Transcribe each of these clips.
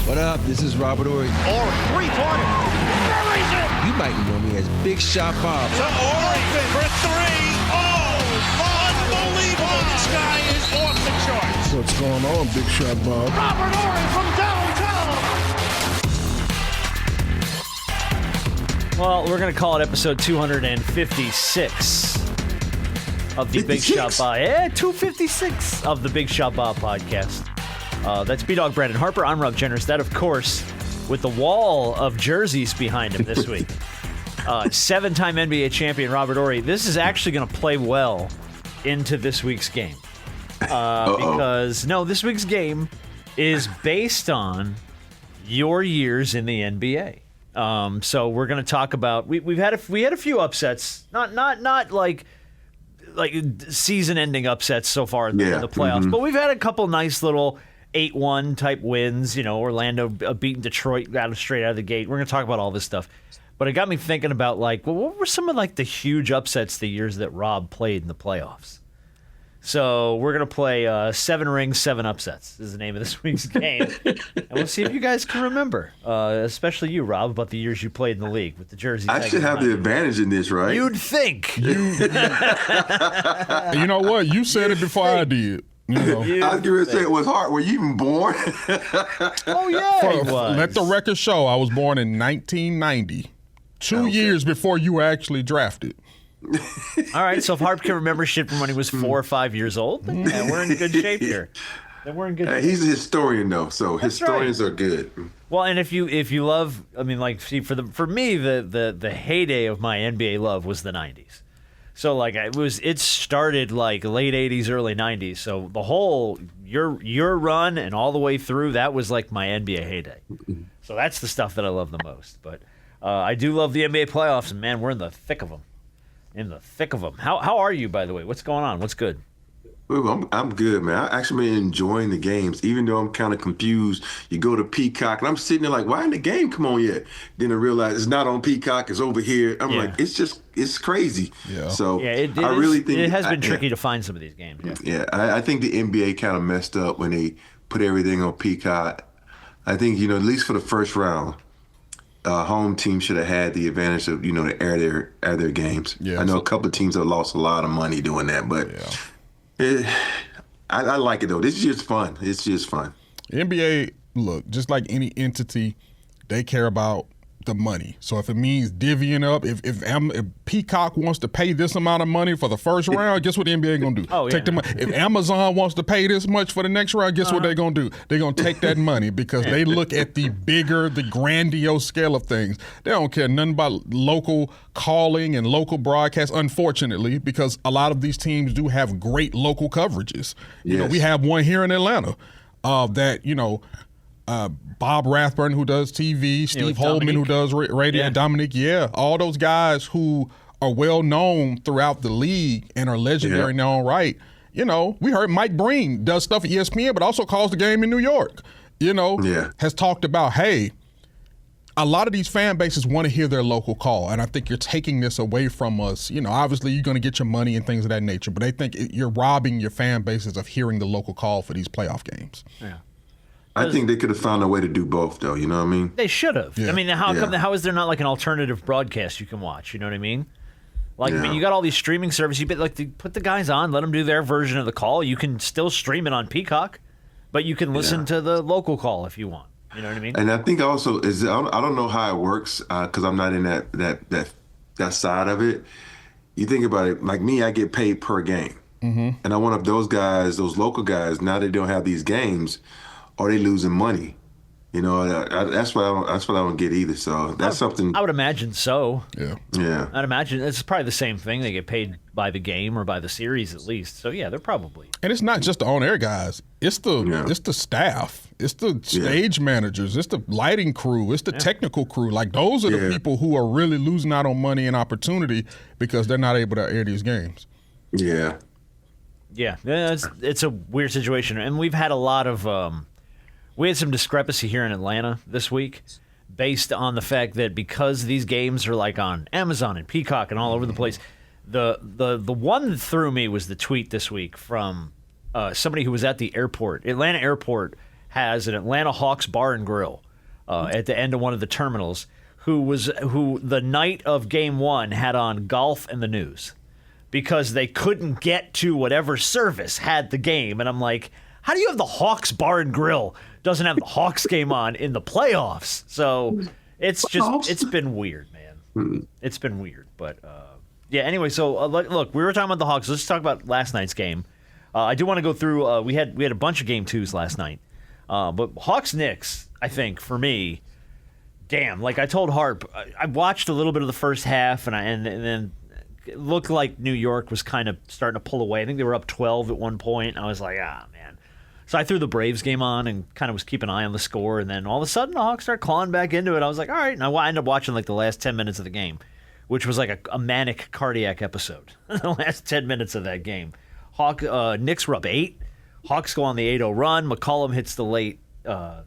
What up? This is Robert Horry. Or three-pointer. Buries it! You might know me as Big Shot Bob. To Horry for three. Oh, unbelievable. This guy is off the charts. What's going on, Big Shot Bob? Robert Horry from downtown. Well, we're going to call it episode 256 of the 56? Big Shot Bob. Yeah, 256 of the Big Shot Bob podcast. That's B-Dog Brandon Harper. I'm Rob Generous. That, of course, with the wall of jerseys behind him this week. Seven-time NBA champion Robert Horry. This is actually going to play well into this week's game. Because, this week's game is based on your years in the NBA. So we're going to talk about we had a few upsets, not like season-ending upsets so far in the playoffs, but we've had a couple nice little 8-1 type wins. Orlando beating Detroit straight out of the gate. We're going to talk about all this stuff, but it got me thinking about what were some of the huge upsets the years that Rob played in the playoffs. So we're going to play 7 rings, 7 upsets is the name of this week's game. And we'll see if you guys can remember, especially you, Rob, about the years you played in the league with the jerseys. I should have the advantage in this, right? You'd think. You know what? You said it before I did. I was going to say it was hard. Were you even born? Oh, yeah, he was. Let the record show I was born in 1990, 2 years before you were actually drafted. All right, so if Harp can remember shit from when he was 4 or 5 years old, then we're in good shape here. He's a historian, though, so That's historians right. are good. Well, and if you love, for me, the heyday of my NBA love was the 90s. So it started late 80s, early 90s. So the whole your run and all the way through, that was my NBA heyday. So that's the stuff that I love the most. But I do love the NBA playoffs, and man, we're in the thick of them. How are you, by the way? What's going on? What's good? I'm good, man. I actually been enjoying the games, even though I'm kind of confused. You go to Peacock, and I'm sitting there why ain't the game come on yet? Then I realize it's not on Peacock, it's over here. I'm it's crazy. Yeah. So it really think it has been tricky to find some of these games. Yeah, I think the NBA kind of messed up when they put everything on Peacock. I think, at least for the first round, home team should have had the advantage of, to air their games. Yeah, I know a couple of teams have lost a lot of money doing that, but I like it, though. This is just fun. It's just fun. NBA, look, just like any entity, they care about the money. So if it means divvying up, if Peacock wants to pay this amount of money for the first round, guess what the NBA going to do? Take the money. If Amazon wants to pay this much for the next round, guess what they're going to do? They're going to take that money because they look at the bigger, the grandiose scale of things. They don't care nothing about local calling and local broadcast, unfortunately, because a lot of these teams do have great local coverages. We have one here in Atlanta Bob Rathburn, who does TV, Steve Holman, who does radio, Dominic, all those guys who are well known throughout the league and are legendary in their own right. We heard Mike Breen does stuff at ESPN, but also calls the game in New York. Has talked about, hey, a lot of these fan bases want to hear their local call, and I think you're taking this away from us. Obviously you're going to get your money and things of that nature, but they think you're robbing your fan bases of hearing the local call for these playoff games. Yeah. I think they could have found a way to do both, though. You know what I mean? They should have. Yeah. How is there not an alternative broadcast you can watch? You know what I mean? You got all these streaming services. You put the guys on, let them do their version of the call. You can still stream it on Peacock, but you can listen to the local call if you want. You know what I mean? And I think also I don't know how it works because I'm not in that side of it. You think about it, like me, I get paid per game, and I wonder if those guys, those local guys, now they don't have these games. Are they losing money? That's what I don't get either. So that's something. I would imagine so. Yeah. I'd imagine it's probably the same thing. They get paid by the game or by the series at least. So yeah, they're probably. And it's not just the on-air guys. It's the staff. It's the stage managers. It's the lighting crew. It's the technical crew. Those are the people who are really losing out on money and opportunity because they're not able to air these games. Yeah. Yeah, it's a weird situation, and we've had a lot of. We had some discrepancy here in Atlanta this week based on the fact that because these games are on Amazon and Peacock and all over the place, the one that threw me was the tweet this week from somebody who was at the airport. Atlanta Airport has an Atlanta Hawks bar and grill at the end of one of the terminals who the night of Game 1 had on golf and the news because they couldn't get to whatever service had the game. And I'm like, how do you have the Hawks bar and grill doesn't have the Hawks game on in the playoffs? So it's been weird, man. It's been weird. But, yeah, anyway, so look, we were talking about the Hawks. Let's talk about last night's game. I do want to go through, we had a bunch of Game 2s last night. But Hawks-Knicks, I think, for me, damn, like I told Harp, I watched a little bit of the first half, and then it looked like New York was kind of starting to pull away. I think they were up 12 at one point. And I was like, man. So I threw the Braves game on and kind of was keeping an eye on the score, and then all of a sudden the Hawks start clawing back into it. I was like, all right. And I ended up watching like the last 10 minutes of the game, which was like a manic cardiac episode. The last 10 minutes of that game. Knicks were up 8. Hawks go on the 8-0 run. McCollum hits the late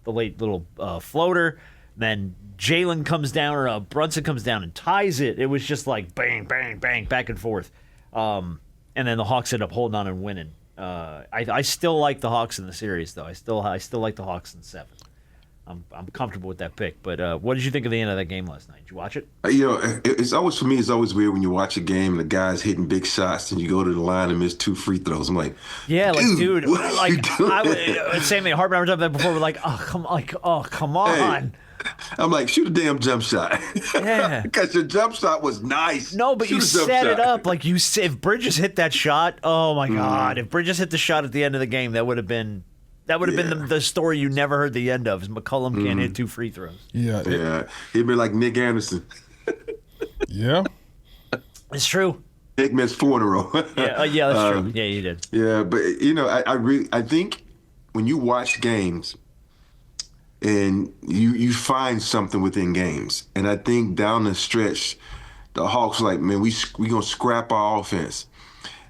little floater. Then Jalen comes down, or Brunson comes down and ties it. It was just like bang, bang, bang, back and forth. And then the Hawks end up holding on and winning. I still like the Hawks in the series, though. I still like the Hawks in 7. I'm comfortable with that pick. But what did you think of the end of that game last night? Did you watch it? It's always, for me, it's always weird when you watch a game and the guy's hitting big shots and you go to the line and miss 2 free throws. I'm like, yeah, dude, like same thing. Harper and I were talking about that before. We're like, come on. Hey. I'm like, shoot a damn jump shot. Yeah. Because your jump shot was nice. No, but you set it up. Like if Bridges hit that shot, oh my God. If Bridges hit the shot at the end of the game, that would have been the story you never heard the end of, is McCollum can't hit 2 free throws. Yeah. He'd be like Nick Anderson. Yeah. It's true. Nick missed 4 in a row. Yeah, that's true. Yeah, you did. Yeah, but I think when you watch games and you find something within games, and I think down the stretch, the Hawks were like, man, we gonna scrap our offense,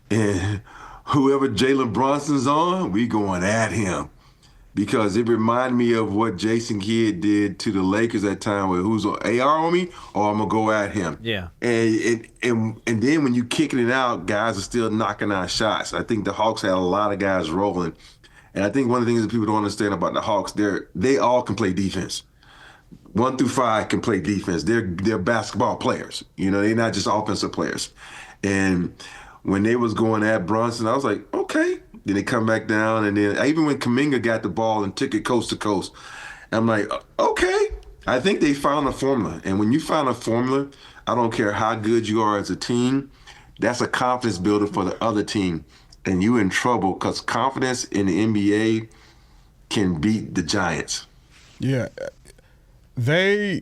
and whoever Jalen Brunson's on, we going at him, because it reminded me of what Jason Kidd did to the Lakers that time, where who's on AR on me, or I'm gonna go at him. Yeah. And then when you kicking it out, guys are still knocking out shots. I think the Hawks had a lot of guys rolling. And I think one of the things that people don't understand about the Hawks, they all can play defense. 1 through 5 can play defense. They're basketball players. They're not just offensive players. And when they was going at Brunson, I was like, okay. Then they come back down, and then even when Kuminga got the ball and took it coast to coast, I'm like, okay. I think they found a formula. And when you find a formula, I don't care how good you are as a team, that's a confidence builder for the other team. And you in trouble, because confidence in the NBA can beat the Giants. Yeah. They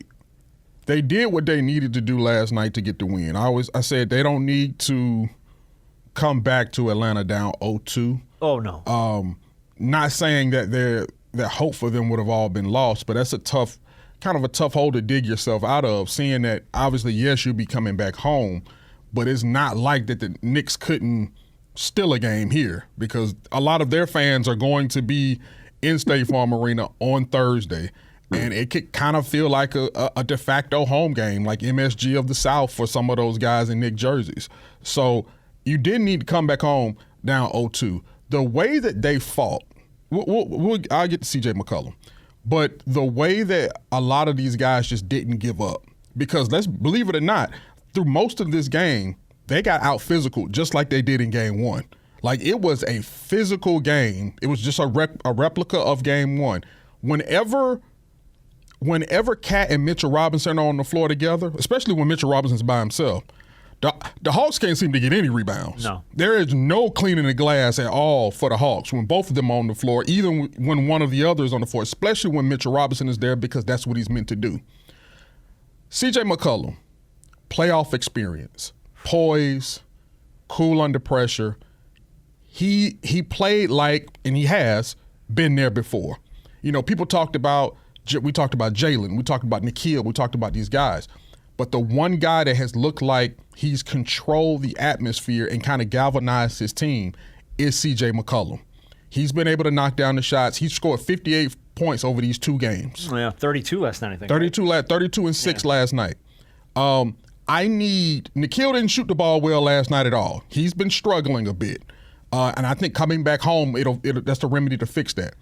did what they needed to do last night to get the win. I said they don't need to come back to Atlanta down 0-2. Oh, no. Not saying that hope for them would have all been lost, but that's a tough hole to dig yourself out of, seeing that obviously, yes, you'll be coming back home, but it's not like that the Knicks couldn't steal a game here, because a lot of their fans are going to be in State Farm Arena on Thursday, and it could kind of feel like a de facto home game, like MSG of the South for some of those guys in Knicks jerseys. So you didn't need to come back home down 0-2. The way that they fought, I'll get to CJ McCollum, but the way that a lot of these guys just didn't give up, because let's believe it or not, through most of this game, they got out physical just like they did in Game 1. Like, it was a physical game. It was just a replica of Game 1. Whenever Cat and Mitchell Robinson are on the floor together, especially when Mitchell Robinson's by himself, the Hawks can't seem to get any rebounds. No. There is no cleaning the glass at all for the Hawks when both of them are on the floor, even when one of the others on the floor, especially when Mitchell Robinson is there, because that's what he's meant to do. CJ McCollum, playoff experience. Poise, cool under pressure. He played like, and he has been there before. People talked about, we talked about Jaylen, we talked about Nikhil, we talked about these guys. But the one guy that has looked like he's controlled the atmosphere and kind of galvanized his team is CJ McCollum. He's been able to knock down the shots. He scored 58 points over these 2 games. Yeah, 32 last night, I think. 32 and 6 last night. Nikhil didn't shoot the ball well last night at all. He's been struggling a bit. And I think coming back home, that's the remedy to fix that.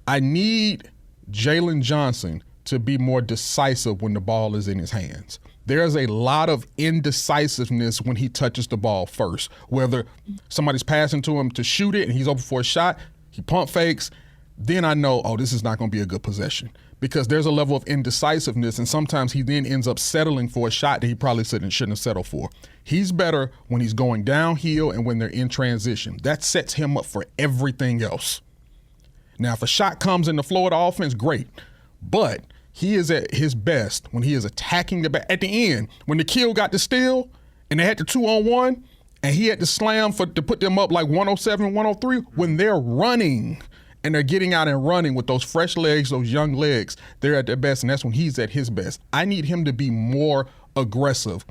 I need Jalen Johnson to be more decisive when the ball is in his hands. There's a lot of indecisiveness when he touches the ball first, whether somebody's passing to him to shoot it and he's open for a shot, he pump fakes, then I know, oh, this is not going to be a good possession, because there's a level of indecisiveness, and sometimes he then ends up settling for a shot that he probably shouldn't have settled for. He's better when he's going downhill and when they're in transition. That sets him up for everything else. Now, if a shot comes in the flow of the offense, great. But he is at his best when he is attacking the back. At the end, when the kill got the steal and they had the 2-on-1 and he had to slam to put them up like 107, 103, when they're running and they're getting out and running with those fresh legs, those young legs, they're at their best, and that's when he's at his best. I need him to be more aggressive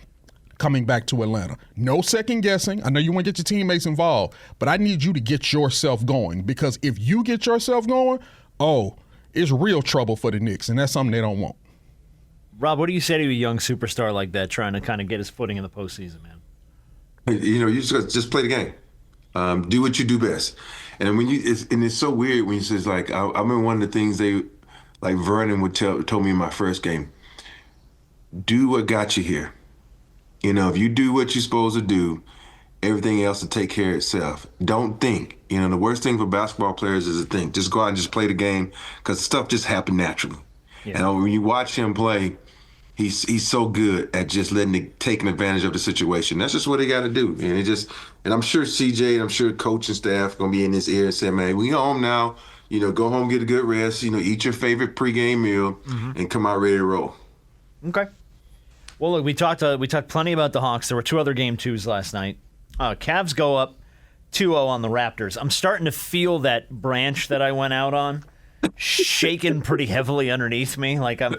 coming back to Atlanta. No second guessing. I know you want to get your teammates involved, but I need you to get yourself going, because if you get yourself going, it's real trouble for the Knicks, and that's something they don't want. Rob, what do you say to a young superstar like that trying to kind of get his footing in the postseason, man? You just play the game. Do what you do best. And it's so weird when you say, like, I remember one of the things Vernon told me in my first game, do what got you here. If you do what you're supposed to do, everything else will take care of itself. Don't think. The worst thing for basketball players is to think. Just go out and just play the game, because stuff just happened naturally. Yeah. And when you watch him play, he's so good at just taking advantage of the situation. That's just what he got to do. And I'm sure CJ and I'm sure coach and staff going to be in his ear and say, man, we home now. Go home, get a good rest. Eat your favorite pregame meal, and come out ready to roll. Okay. Well, look, we talked plenty about the Hawks. There were 2 other game 2s last night. Cavs go up 2-0 on the Raptors. I'm starting to feel that branch that I went out on shaking pretty heavily underneath me. Like I'm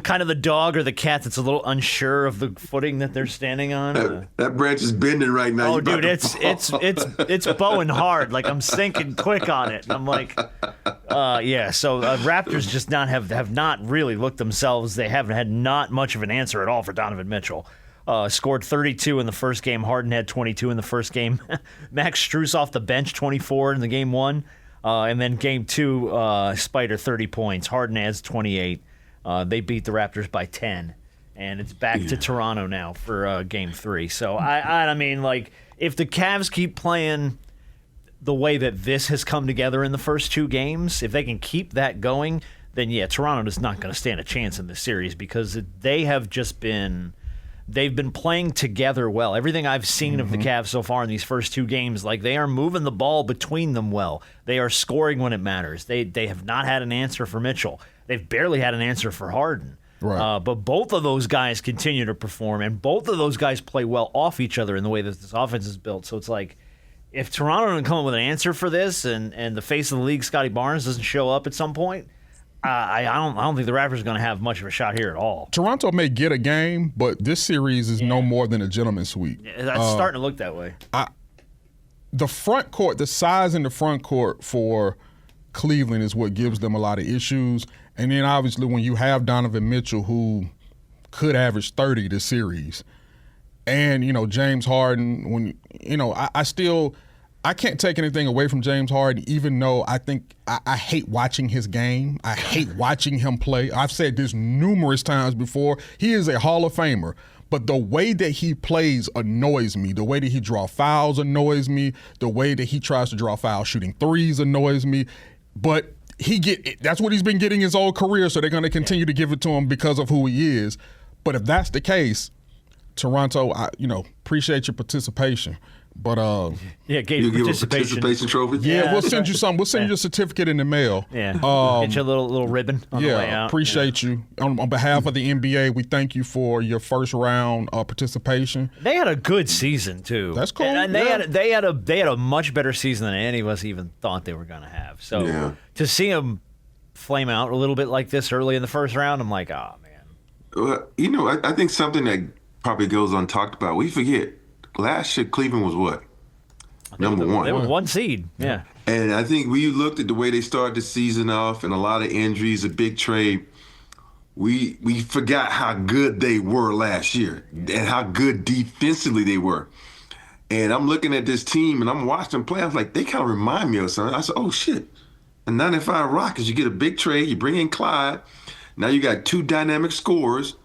kind of the dog or the cat that's a little unsure of the footing that they're standing on. That branch is bending right now. Oh, dude, it's bowing hard. Like I'm sinking quick on it. And I'm like, So Raptors just have not really looked themselves. They haven't had not much of an answer at all for Donovan Mitchell. Scored 32 in the first game. Harden had 22 in the first game. Max Strus off the bench, 24 in the game 1. And then game 2, Spider 30 points. Harden adds 28. They beat the Raptors by 10, and it's back to Toronto now for Game 3. So, I mean, like, if the Cavs keep playing the way that this has come together in the first 2 games, if they can keep that going, then, Toronto is not going to stand a chance in this series, because they have just been – they've been playing together well. Everything I've seen of the Cavs so far in these first 2 games, like, they are moving the ball between them well. They are scoring when it matters. They have not had an answer for Mitchell. They've barely had an answer for Harden. Right. But both of those guys continue to perform, and both of those guys play well off each other in the way that this offense is built. So it's like, if Toronto doesn't come up with an answer for this, and the face of the league, Scotty Barnes, doesn't show up at some point, I don't think the Raptors are going to have much of a shot here at all. Toronto may get a game, but this series is no more than a gentleman's sweep. It's starting to look that way. The front court, the size in the front court for Cleveland is what gives them a lot of issues. And then obviously when you have Donovan Mitchell, who could average 30 this series, and, James Harden, I can't take anything away from James Harden, even though I hate watching his game. I hate watching him play. I've said this numerous times before. He is a Hall of Famer, but the way that he plays annoys me. The way that he draws fouls annoys me. The way that he tries to draw fouls shooting threes annoys me. But that's what he's been getting his whole career, so they're going to continue to give it to him because of who he is. But if that's the case, Toronto, appreciate your participation. But Gate you give a participation trophy. Yeah, we'll send you some. We'll send you a certificate in the mail. Yeah, get you a little ribbon on the way out. Appreciate you. On behalf of the NBA, we thank you for your first round participation. They had a good season too. That's cool. And they had a much better season than any of us even thought they were going to have. So to see them flame out a little bit like this early in the first round, I'm like, oh man. Well, I think something that probably goes untalked about. We forget. Last year, Cleveland was what? Number 1. They were 1 seed, yeah. And I think when you looked at the way they started the season off and a lot of injuries, a big trade, we forgot how good they were last year and how good defensively they were. And I'm looking at this team and I'm watching them play. I was like, they kind of remind me of something. I said, oh, shit. A 95 Rockets, you get a big trade, you bring in Clyde. Now you got 2 dynamic scorers.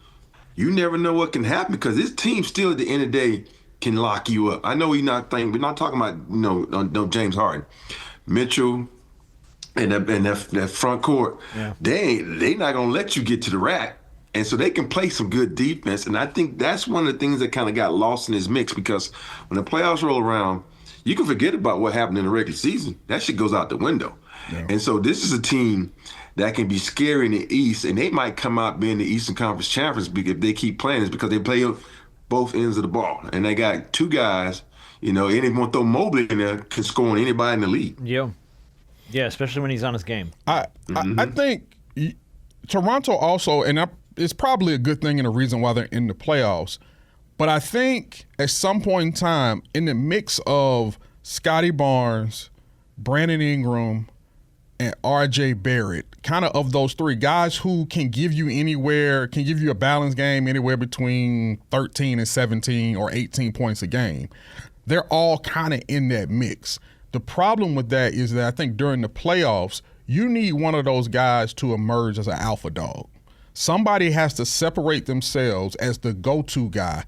You never know what can happen because this team still at the end of the day can lock you up. I know we're not talking about no James Harden. Mitchell and that front court, they not gonna let you get to the rack. And so they can play some good defense. And I think that's one of the things that kind of got lost in this mix because when the playoffs roll around, you can forget about what happened in the regular season. That shit goes out the window. Yeah. And so this is a team that can be scary in the East, and they might come out being the Eastern Conference champions if they keep playing this because they play both ends of the ball. And they got 2 guys, and if you want to throw Mobley in there, can score on anybody in the league. Yeah. Yeah, especially when he's on his game. I think Toronto also, and it's probably a good thing and a reason why they're in the playoffs, but I think at some point in time, in the mix of Scotty Barnes, Brandon Ingram, and RJ Barrett, kind of those 3 guys who can give you a balanced game anywhere between 13 and 17 or 18 points a game. They're all kind of in that mix. The problem with that is that I think during the playoffs, you need one of those guys to emerge as an alpha dog. Somebody has to separate themselves as the go-to guy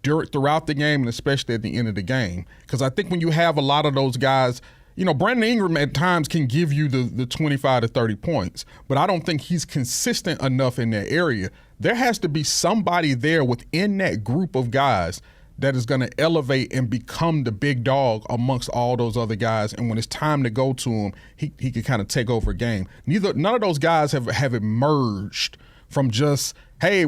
throughout the game and especially at the end of the game. Because I think when you have a lot of those guys, Brandon Ingram at times can give you the 25 to 30 points, but I don't think he's consistent enough in that area. There has to be somebody there within that group of guys that is going to elevate and become the big dog amongst all those other guys. And when it's time to go to him, he can kind of take over a game. None of those guys have emerged from just, hey,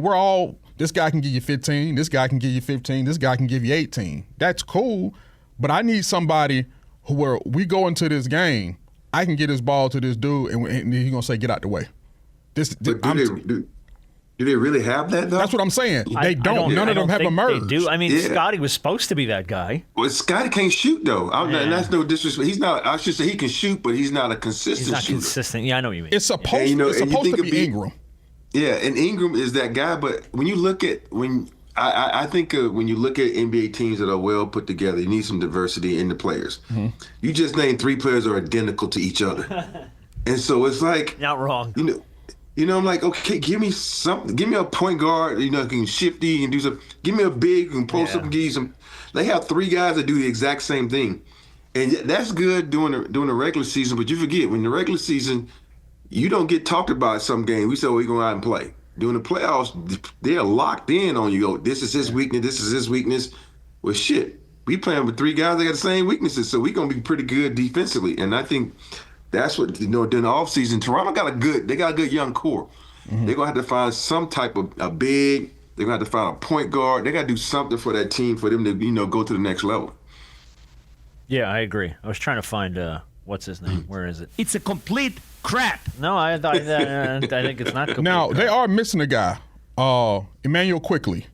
this guy can give you 15, this guy can give you 15, this guy can give you 18. That's cool, but I need somebody where we go into this game, I can get this ball to this dude, and he's going to say, get out the way. Do they really have that, though? That's what I'm saying. They don't. None of them have emerged. They do. I mean, Scotty was supposed to be that guy. Well, Scotty can't shoot, though. And that's no disrespect. He's not. I should say he can shoot, but he's not a consistent shooter. He's not consistent. Yeah, I know what you mean. It's supposed to be Ingram. Yeah, and Ingram is that guy. But when you look at I think when you look at NBA teams that are well put together, you need some diversity in the players. Mm-hmm. You just named 3 players that are identical to each other, and so it's like not wrong. I'm like, okay, give me something. Give me a point guard, can shifty and do something. Give me a big and post up and give you some. They have 3 guys that do the exact same thing, and that's good during the regular season. But you forget when the regular season, you don't get talked about some game. We say, we're going out and play. During the playoffs, they're locked in on you. This is his weakness. This is his weakness. Well, shit, we playing with 3 guys that got the same weaknesses, so we're gonna be pretty good defensively. And I think that's what during the offseason, Toronto got a good young core. Mm-hmm. They're gonna have to find some type of a big. They're gonna have to find a point guard. They gotta do something for that team for them to go to the next level. Yeah, I agree. I was trying to find what's his name. Where is it? It's a complete crap. No, I think it's not complete. Now crap. they are missing a guy, Emmanuel quickly.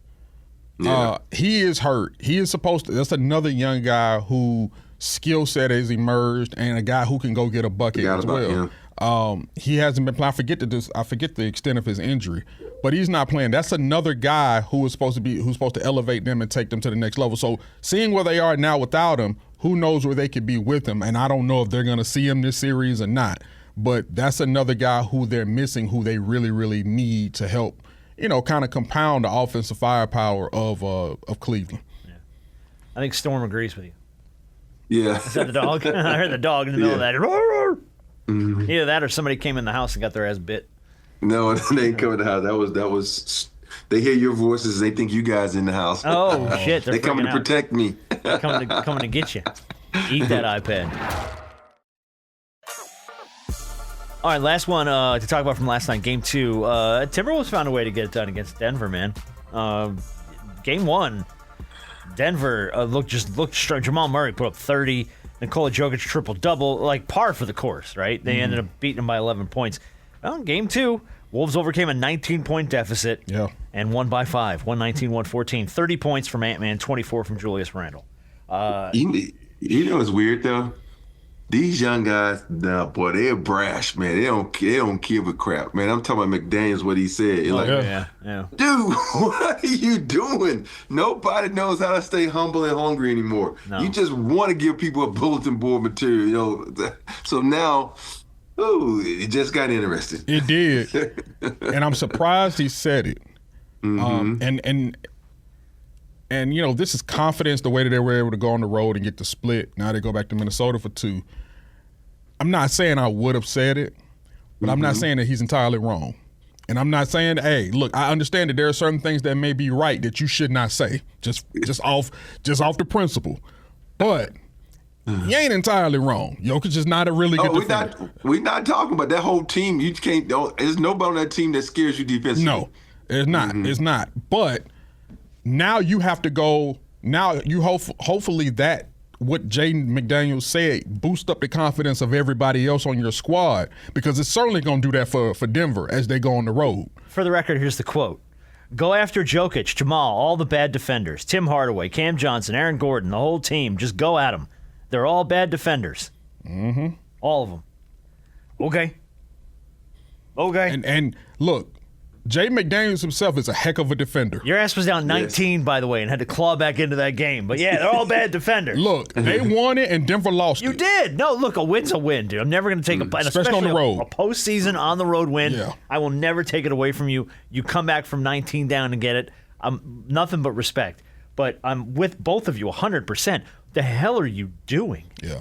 Yeah. He is hurt. He is supposed to. That's another young guy who skill set has emerged, and a guy who can go get a bucket as well. He hasn't been playing. I forget the extent of his injury, but he's not playing. That's another guy who's supposed to elevate them and take them to the next level. So seeing where they are now without him, who knows where they could be with him? And I don't know if they're going to see him this series or not. But that's another guy who they're missing, who they really, really need to help, kind of compound the offensive firepower of Cleveland. Yeah. I think Storm agrees with you. Yeah. Is that the dog? I heard the dog in the middle of that. Mm-hmm. Either that or somebody came in the house and got their ass bit. No, they ain't coming to the house. That was. They hear your voices. They think you guys in the house. Oh shit! They're coming to protect me. coming to get you. Eat that iPad. All right, last one to talk about from last night, Game 2. Timberwolves found a way to get it done against Denver, man. Game 1, Denver looked strong. Jamal Murray put up 30. Nikola Jokic triple-double, like par for the course, right? They ended up beating them by 11 points. Well, Game 2, Wolves overcame a 19-point deficit and won by 5, 119-114. 30 points from Ant-Man, 24 from Julius Randle. You know what's weird, though? These young guys, boy, they're brash, man. They don't give a crap, man. I'm talking about McDaniels, what he said. Yeah. Dude, what are you doing? Nobody knows how to stay humble and hungry anymore. No. You just want to give people a bulletin board material, So now Ooh, it just got interesting. It did, and I'm surprised he said it. And you know, this is confidence, the way that they were able to go on the road and get the split. Now they go back to Minnesota for 2. I'm not saying I would have said it, but I'm not saying that he's entirely wrong. And I'm not saying, hey, look, I understand that there are certain things that may be right that you should not say, just off the principle. But you ain't entirely wrong. Jokic is not a really good defender. We're not talking about that whole team. You can't. There's nobody on that team that scares you defensively. No, it's not. It's not. But now you have to go. Now you hopefully that what Jaden McDaniels said boost up the confidence of everybody else on your squad, because it's certainly going to do that for Denver as they go on the road. For the record, here's the quote. Go after Jokic, Jamal, all the bad defenders. Tim Hardaway, Cam Johnson, Aaron Gordon, the whole team. Just go at them. They're all bad defenders. All of them. Okay. And look, Jay McDaniels himself is a heck of a defender. Your ass was down 19, by the way, and had to claw back into that game. But yeah, they're all bad defenders. Look, they won it and Denver lost it. You did. No, look, a win's a win, dude. I'm never going to take especially on the road. A postseason on the road win. Yeah. I will never take it away from you. You come back from 19 down and get it. Nothing but respect. But I'm with both of you 100%. The hell are you doing? Yeah.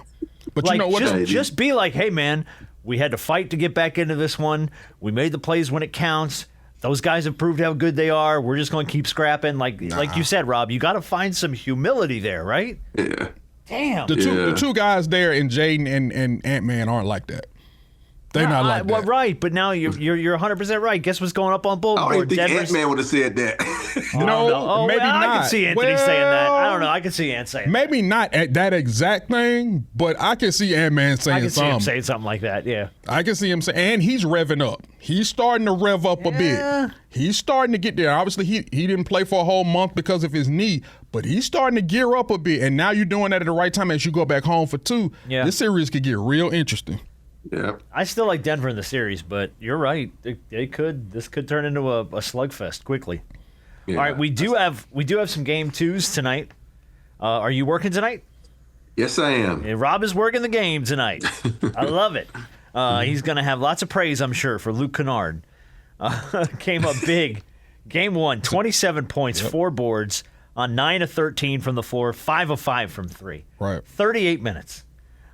But like, you know what? Just be like, hey, man, we had to fight to get back into this one. We made the plays when it counts. Those guys have proved how good they are. We're just going to keep scrapping. Like you said, Rob, you got to find some humility there, right? Yeah. Damn. The two guys there in Jaden and Ant-Man aren't like that. They're not like that. Well, right, but now you're 100% right. Guess what's going up on Bulletin I don't Board? even think Ant-Man would have said that. No, maybe not. I can see Anthony saying that. I don't know. I can see Ant saying maybe not at that exact thing, but I can see Ant-Man saying I can something. see him saying something like that, yeah. I can see him saying, and he's revving up. He's starting to rev up a bit. He's starting to get there. Obviously, he didn't play for a whole month because of his knee, but he's starting to gear up a bit. And now you're doing that at the right time as you go back home for 2. Yeah. This series could get real interesting. Yeah. I still like Denver in the series, but you're right. This could turn into a slugfest quickly. Yeah. All right, we do have some game 2s tonight. Are you working tonight? Yes, I am. Yeah, Rob is working the game tonight. I love it. He's going to have lots of praise, I'm sure, for Luke Kennard. Came up big. Game 1, 27 points, 4 boards, on 9 of 13 from the floor, 5 of 5 from 3. Right. 38 minutes.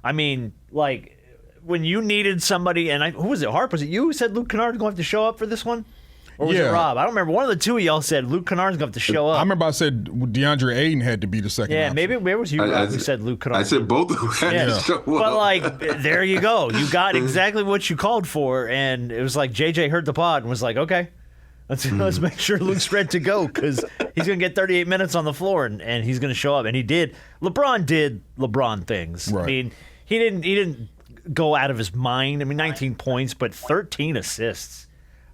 I mean, like, when you needed somebody, and who was it, Harper? Was it you who said Luke Kennard is going to have to show up for this one? Or was it Rob? I don't remember. One of the two of y'all said Luke Kennard's going to have to show up. I remember I said DeAndre Ayton had to be the second option. Maybe it was you, Rob, who said Luke Kennard. I said both of them had to show up. But, like, there you go. You got exactly what you called for, and it was like JJ heard the pod and was like, okay, let's make sure Luke's ready to go, because he's going to get 38 minutes on the floor, and he's going to show up. And he did. LeBron did LeBron things. Right. I mean, he didn't go out of his mind. I mean, 19 points, but 13 assists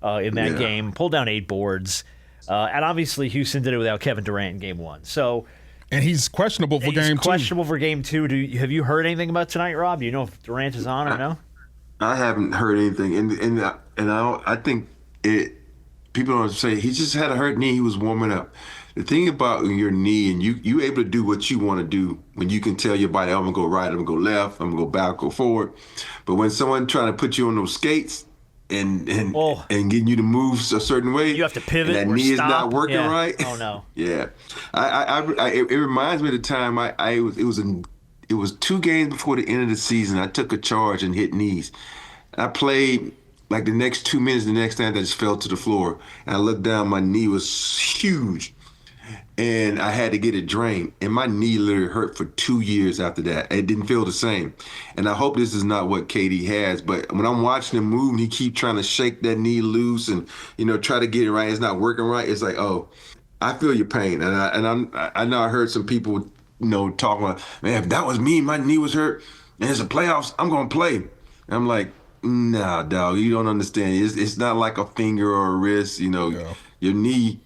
in that game. Pulled down 8 boards. And obviously, Houston did it without Kevin Durant in game 1. So, and he's questionable for game 2. Questionable for game 2. Have you heard anything about tonight, Rob? Do you know if Durant is on or no? I haven't heard anything, and I think people don't say he just had a hurt knee. He was warming up. The thing about your knee, and you able to do what you want to do when you can tell your body, I'm going to go right, I'm going to go left, I'm going to go back, go forward. But when someone trying to put you on those skates and getting you to move a certain way, you have to pivot, and that or knee stop. is not working right. Oh, no. Yeah. It reminds me of the time it was 2 games before the end of the season. I took a charge and hit knees. I played like the next 2 minutes, the next time I just fell to the floor. And I looked down, my knee was huge. And I had to get it drained. And my knee literally hurt for 2 years after that. It didn't feel the same. And I hope this is not what KD has. But when I'm watching him move and he keep trying to shake that knee loose and, try to get it right, it's not working right. It's like, oh, I feel your pain. And I know I heard some people, talking about, man, if that was me, my knee was hurt, and it's the playoffs, I'm going to play. And I'm like, nah, dog, you don't understand. It's not like a finger or a wrist, your knee.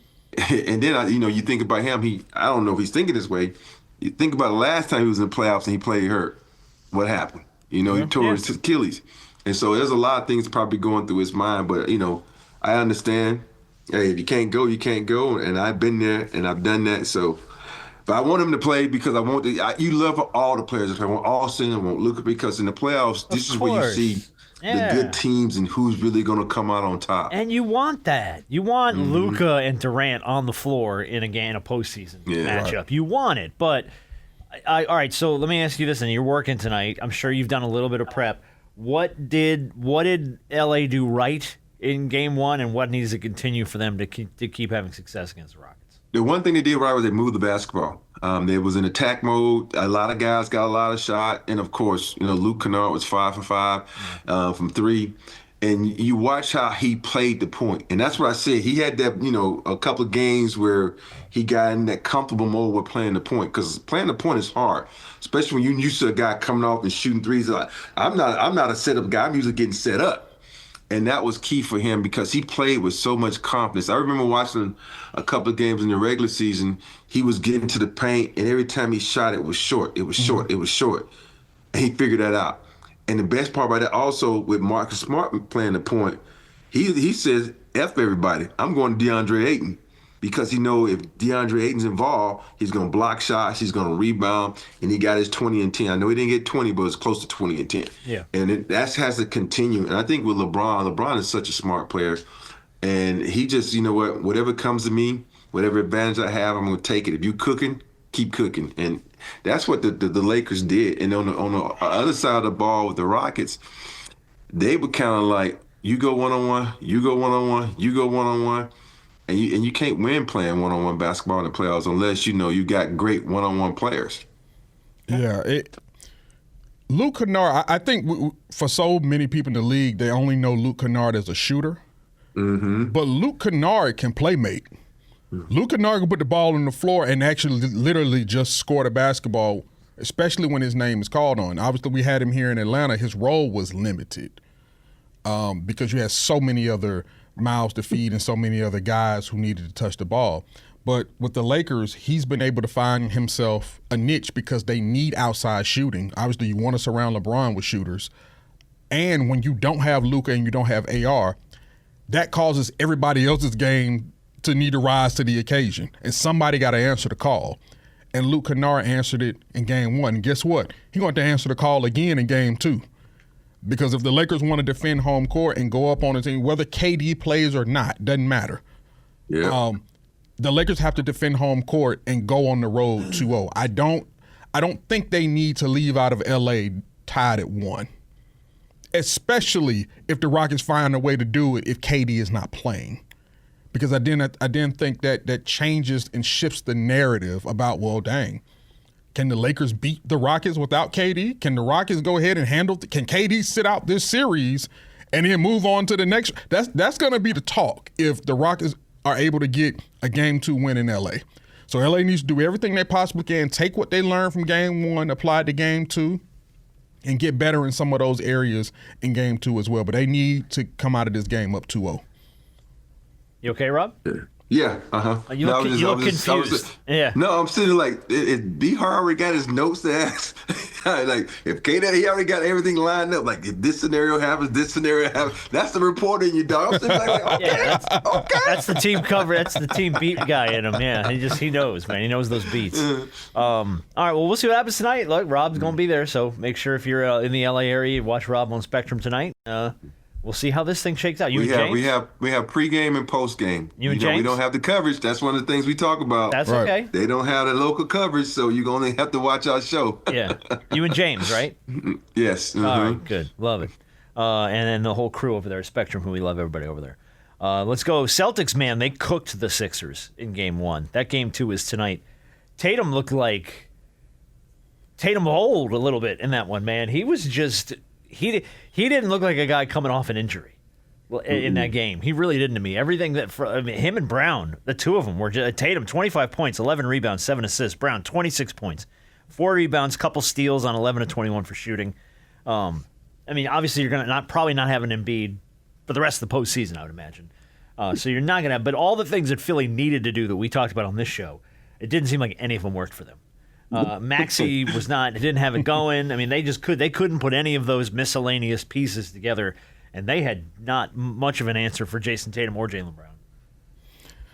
And then, you think about him. I don't know if he's thinking this way. You think about the last time he was in the playoffs and he played hurt. What happened? He tore his Achilles. And so there's a lot of things probably going through his mind. But, I understand. Hey, if you can't go, you can't go. And I've been there and I've done that. So, but I want him to play because I want you love all the players. I want Austin, I want Luka, because in the playoffs, this is where you see the good teams and who's really going to come out on top. And you want that. You want Luka and Durant on the floor in a postseason matchup. Right. You want it. But, all right, so let me ask you this, and you're working tonight. I'm sure you've done a little bit of prep. What did LA do right in Game 1, and what needs to continue for them to keep having success against the Rockets? The one thing they did right was they moved the basketball. They was in attack mode. A lot of guys got a lot of shot, and of course, Luke Kennard was 5 for 5 from 3. And you watch how he played the point, and that's what I said. He had that, a couple of games where he got in that comfortable mode with playing the point, because playing the point is hard, especially when you're used to a guy coming off and shooting threes. Like, I'm not a setup guy. I'm usually getting set up, and that was key for him because he played with so much confidence. I remember watching a couple of games in the regular season. He was getting to the paint, and every time he shot, it was short. It was short. It was short, and he figured that out. And the best part about that also with Marcus Smart playing the point, he says, F everybody. I'm going to DeAndre Ayton because he know if DeAndre Ayton's involved, he's going to block shots, he's going to rebound, and he got his 20 and 10. I know he didn't get 20, but it's close to 20 and 10. Yeah. And that has to continue. And I think with LeBron is such a smart player. And he just, whatever comes to me, whatever advantage I have, I'm going to take it. If you cooking, keep cooking. And that's what the Lakers did. And on the other side of the ball with the Rockets, they were kind of like, you go one-on-one, you go one-on-one, you go one-on-one, and you can't win playing one-on-one basketball in the playoffs unless you got great one-on-one players. Yeah. Luke Kennard, I think for so many people in the league, they only know Luke Kennard as a shooter. Mm-hmm. But Luke Kennard can play make. Luke Kennard can put the ball on the floor and actually literally just score the basketball, especially when his name is called on. Obviously, we had him here in Atlanta. His role was limited because you had so many other mouths to feed and so many other guys who needed to touch the ball. But with the Lakers, he's been able to find himself a niche because they need outside shooting. Obviously, you want to surround LeBron with shooters. And when you don't have Luka and you don't have AR, that causes everybody else's game to need to rise to the occasion, and somebody got to answer the call. And Luke Kennard answered it in Game 1. And guess what? He's going to answer the call again in Game 2. Because if the Lakers want to defend home court and go up on a team, whether KD plays or not, doesn't matter. Yeah. The Lakers have to defend home court and go on the road 2-0. I don't think they need to leave out of LA tied at 1. Especially if the Rockets find a way to do it if KD is not playing. Because I didn't think that changes and shifts the narrative about, well, dang, can the Lakers beat the Rockets without KD? Can the Rockets go ahead and handle can KD sit out this series and then move on to the next? That's going to be the talk if the Rockets are able to get a Game 2 win in LA. So LA needs to do everything they possibly can, take what they learned from Game 1, apply it to Game 2, and get better in some of those areas in Game 2 as well. But they need to come out of this game up 2-0. You okay, Rob? Yeah, You look confused. Yeah. No, I'm sitting like, B-Har already got his notes to ask. Like, if Cade, he already got everything lined up. Like, if this scenario happens, this scenario happens. That's the reporter in you, dog. I'm sitting like, okay, yeah, okay. That's the team cover. That's the team beat guy in him. Yeah, he knows, man. He knows those beats. All right, well, we'll see what happens tonight. Look, Rob's going to be there, so make sure if you're in the LA area, watch Rob on Spectrum tonight. We'll see how this thing shakes out. We have pregame and postgame. You and James? We don't have the coverage. That's one of the things we talk about. That's right. Okay. They don't have the local coverage, so you're going to have to watch our show. Yeah. You and James, right? Yes. Mm-hmm. All right, good. Love it. And then the whole crew over there at Spectrum, who we love everybody over there. Let's go. Celtics, man, they cooked the Sixers in Game 1. That Game 2 is tonight. Tatum looked like Tatum old a little bit in that one, man. He was just... He didn't look like a guy coming off an injury in that game. He really didn't to me. Everything him and Brown, the two of them were just, Tatum 25 points, 11 rebounds, 7 assists. Brown 26 points, 4 rebounds, couple steals on 11 of 21 for shooting. Obviously you're gonna probably not have an Embiid for the rest of the postseason, I would imagine. So you're not gonna. But all the things that Philly needed to do that we talked about on this show, it didn't seem like any of them worked for them. Maxey didn't have it going. I mean, they couldn't put any of those miscellaneous pieces together, and they had not much of an answer for Jason Tatum or Jaylen Brown.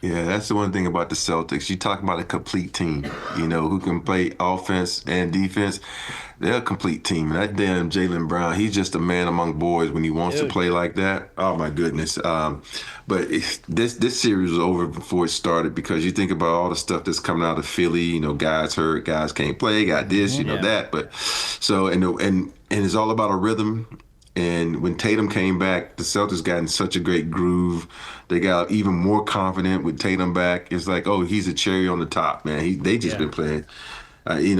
Yeah, that's the one thing about the Celtics. You talk about a complete team, who can play offense and defense. They're a complete team. That damn Jalen Brown, he's just a man among boys when he wants to play like that. Oh, my goodness. But this series was over before it started because you think about all the stuff that's coming out of Philly, guys hurt, guys can't play, got this, that. But so, and it's all about a rhythm. And when Tatum came back, the Celtics got in such a great groove. They got even more confident with Tatum back. It's like, oh, he's a cherry on the top, man. They just been playing. They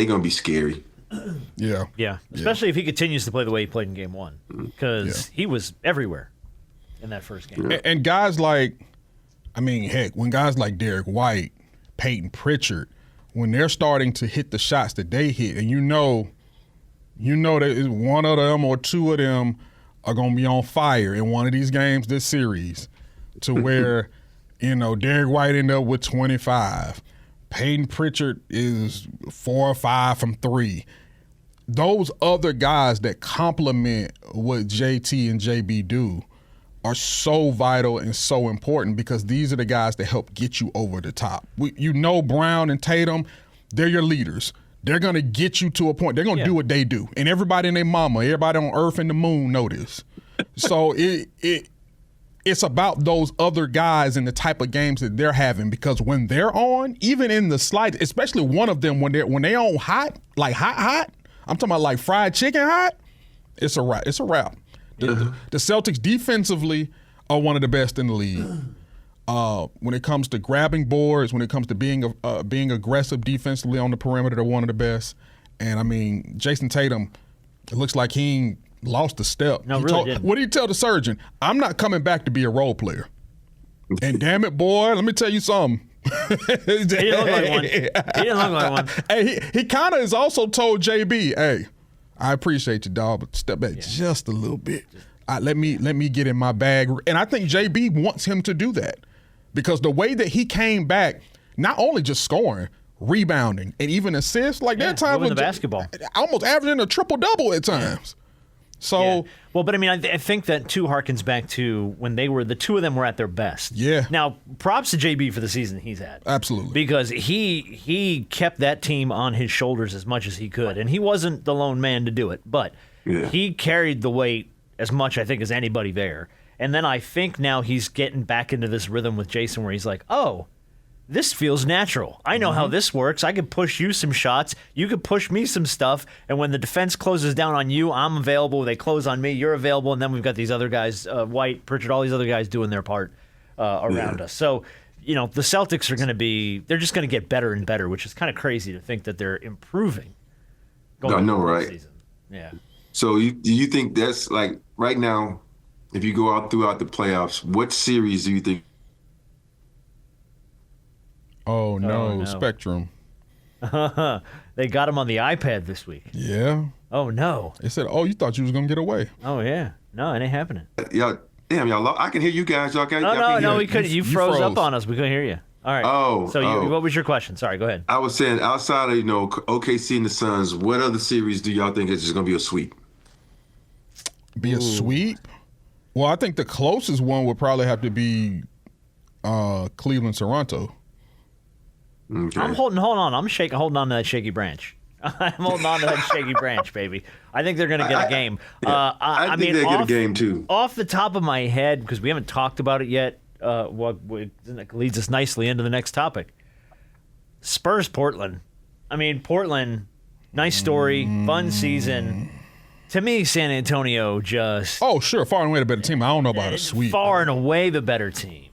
gonna be scary. Yeah. Especially if he continues to play the way he played in Game 1, because he was everywhere in that first game. And guys like, when guys like Derek White, Peyton Pritchard, when they're starting to hit the shots that they hit, and you know that one of them or two of them are going to be on fire in one of these games this series, to where, Derek White ended up with 25. Peyton Pritchard is 4 or 5 from 3. Those other guys that complement what JT and JB do are so vital and so important, because these are the guys that help get you over the top. Brown and Tatum, they're your leaders. They're going to get you to a point. They're going to do what they do. And everybody and their mama, everybody on Earth and the moon know this. So it's about those other guys and the type of games that they're having, because when they're on, even in the slides, especially one of them when they on hot, like hot, I'm talking about like fried chicken hot, it's a wrap. It's a wrap. The Celtics defensively are one of the best in the league. When it comes to grabbing boards, when it comes to being aggressive defensively on the perimeter, they're one of the best. And Jason Tatum, it looks like he lost a step. No, really didn't. What did he tell the surgeon? I'm not coming back to be a role player. And damn it, boy, let me tell you something. He didn't look like one. Hey, he kind of has also told JB, hey, I appreciate you, dog, but step back just a little bit. Let me get in my bag. And I think JB wants him to do that, because the way that he came back, not only just scoring, rebounding, and even assists, like that time was the basketball, almost averaging a triple-double at times. So, well, but I think that too harkens back to when the two of them were at their best. Yeah. Now, props to JB for the season he's had. Absolutely. Because he kept that team on his shoulders as much as he could, and he wasn't the lone man to do it, but he carried the weight as much, I think, as anybody there. And then I think now he's getting back into this rhythm with Jason where he's like, oh, this feels natural. I know how this works. I can push you some shots. You can push me some stuff. And when the defense closes down on you, I'm available. They close on me. You're available. And then we've got these other guys, White, Pritchard, all these other guys doing their part around us. So, the Celtics are they're just going to get better and better, which is kind of crazy to think that they're improving. I know, right? Season. Yeah. So do you think that's like right now, if you go out throughout the playoffs, what series do you think? Oh, no. Spectrum. They got him on the iPad this week. Yeah. Oh, no. They said, oh, you thought you was going to get away. Oh, yeah. No, it ain't happening. Y'all, I can hear you guys. Y'all can No, we couldn't. You froze up on us. We couldn't hear you. All right. So what was your question? Sorry, go ahead. I was saying, outside of, OKC and the Suns, what other series do y'all think is just going to be a sweep? Be a sweep? Well, I think the closest one would probably have to be Cleveland-Toronto. Okay. I'm holding on. I'm holding on to that shaky branch. I'm holding on to that shaky branch, baby. I think they're going to get a game. I think they get a game, too. Off the top of my head, because we haven't talked about it yet, what leads us nicely into the next topic. Spurs-Portland. Portland, nice story, fun season. To me, San Antonio just... Oh, sure, far and away the better team. I don't know about a sweep. Far and away the better team.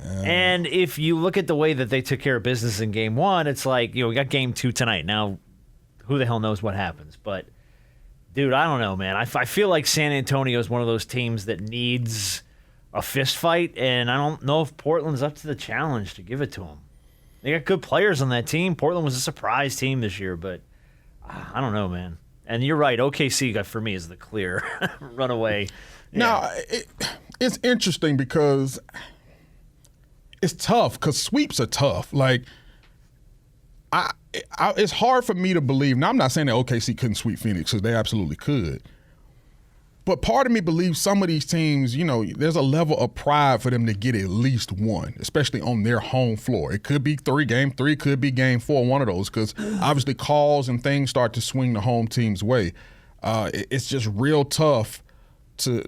And if you look at the way that they took care of business in Game 1, it's like, we got Game 2 tonight. Now, who the hell knows what happens? But, dude, I don't know, man. I feel like San Antonio is one of those teams that needs a fist fight, and I don't know if Portland's up to the challenge to give it to them. They got good players on that team. Portland was a surprise team this year, but I don't know, man. And you're right, OKC, for me, is the clear runaway. Yeah. Now, it's interesting because... It's tough because sweeps are tough. Like, it's hard for me to believe. Now, I'm not saying that OKC couldn't sweep Phoenix, because they absolutely could. But part of me believes some of these teams, there's a level of pride for them to get at least one, especially on their home floor. It could be game 3, could be game 4, one of those, because obviously calls and things start to swing the home team's way. It's just real tough to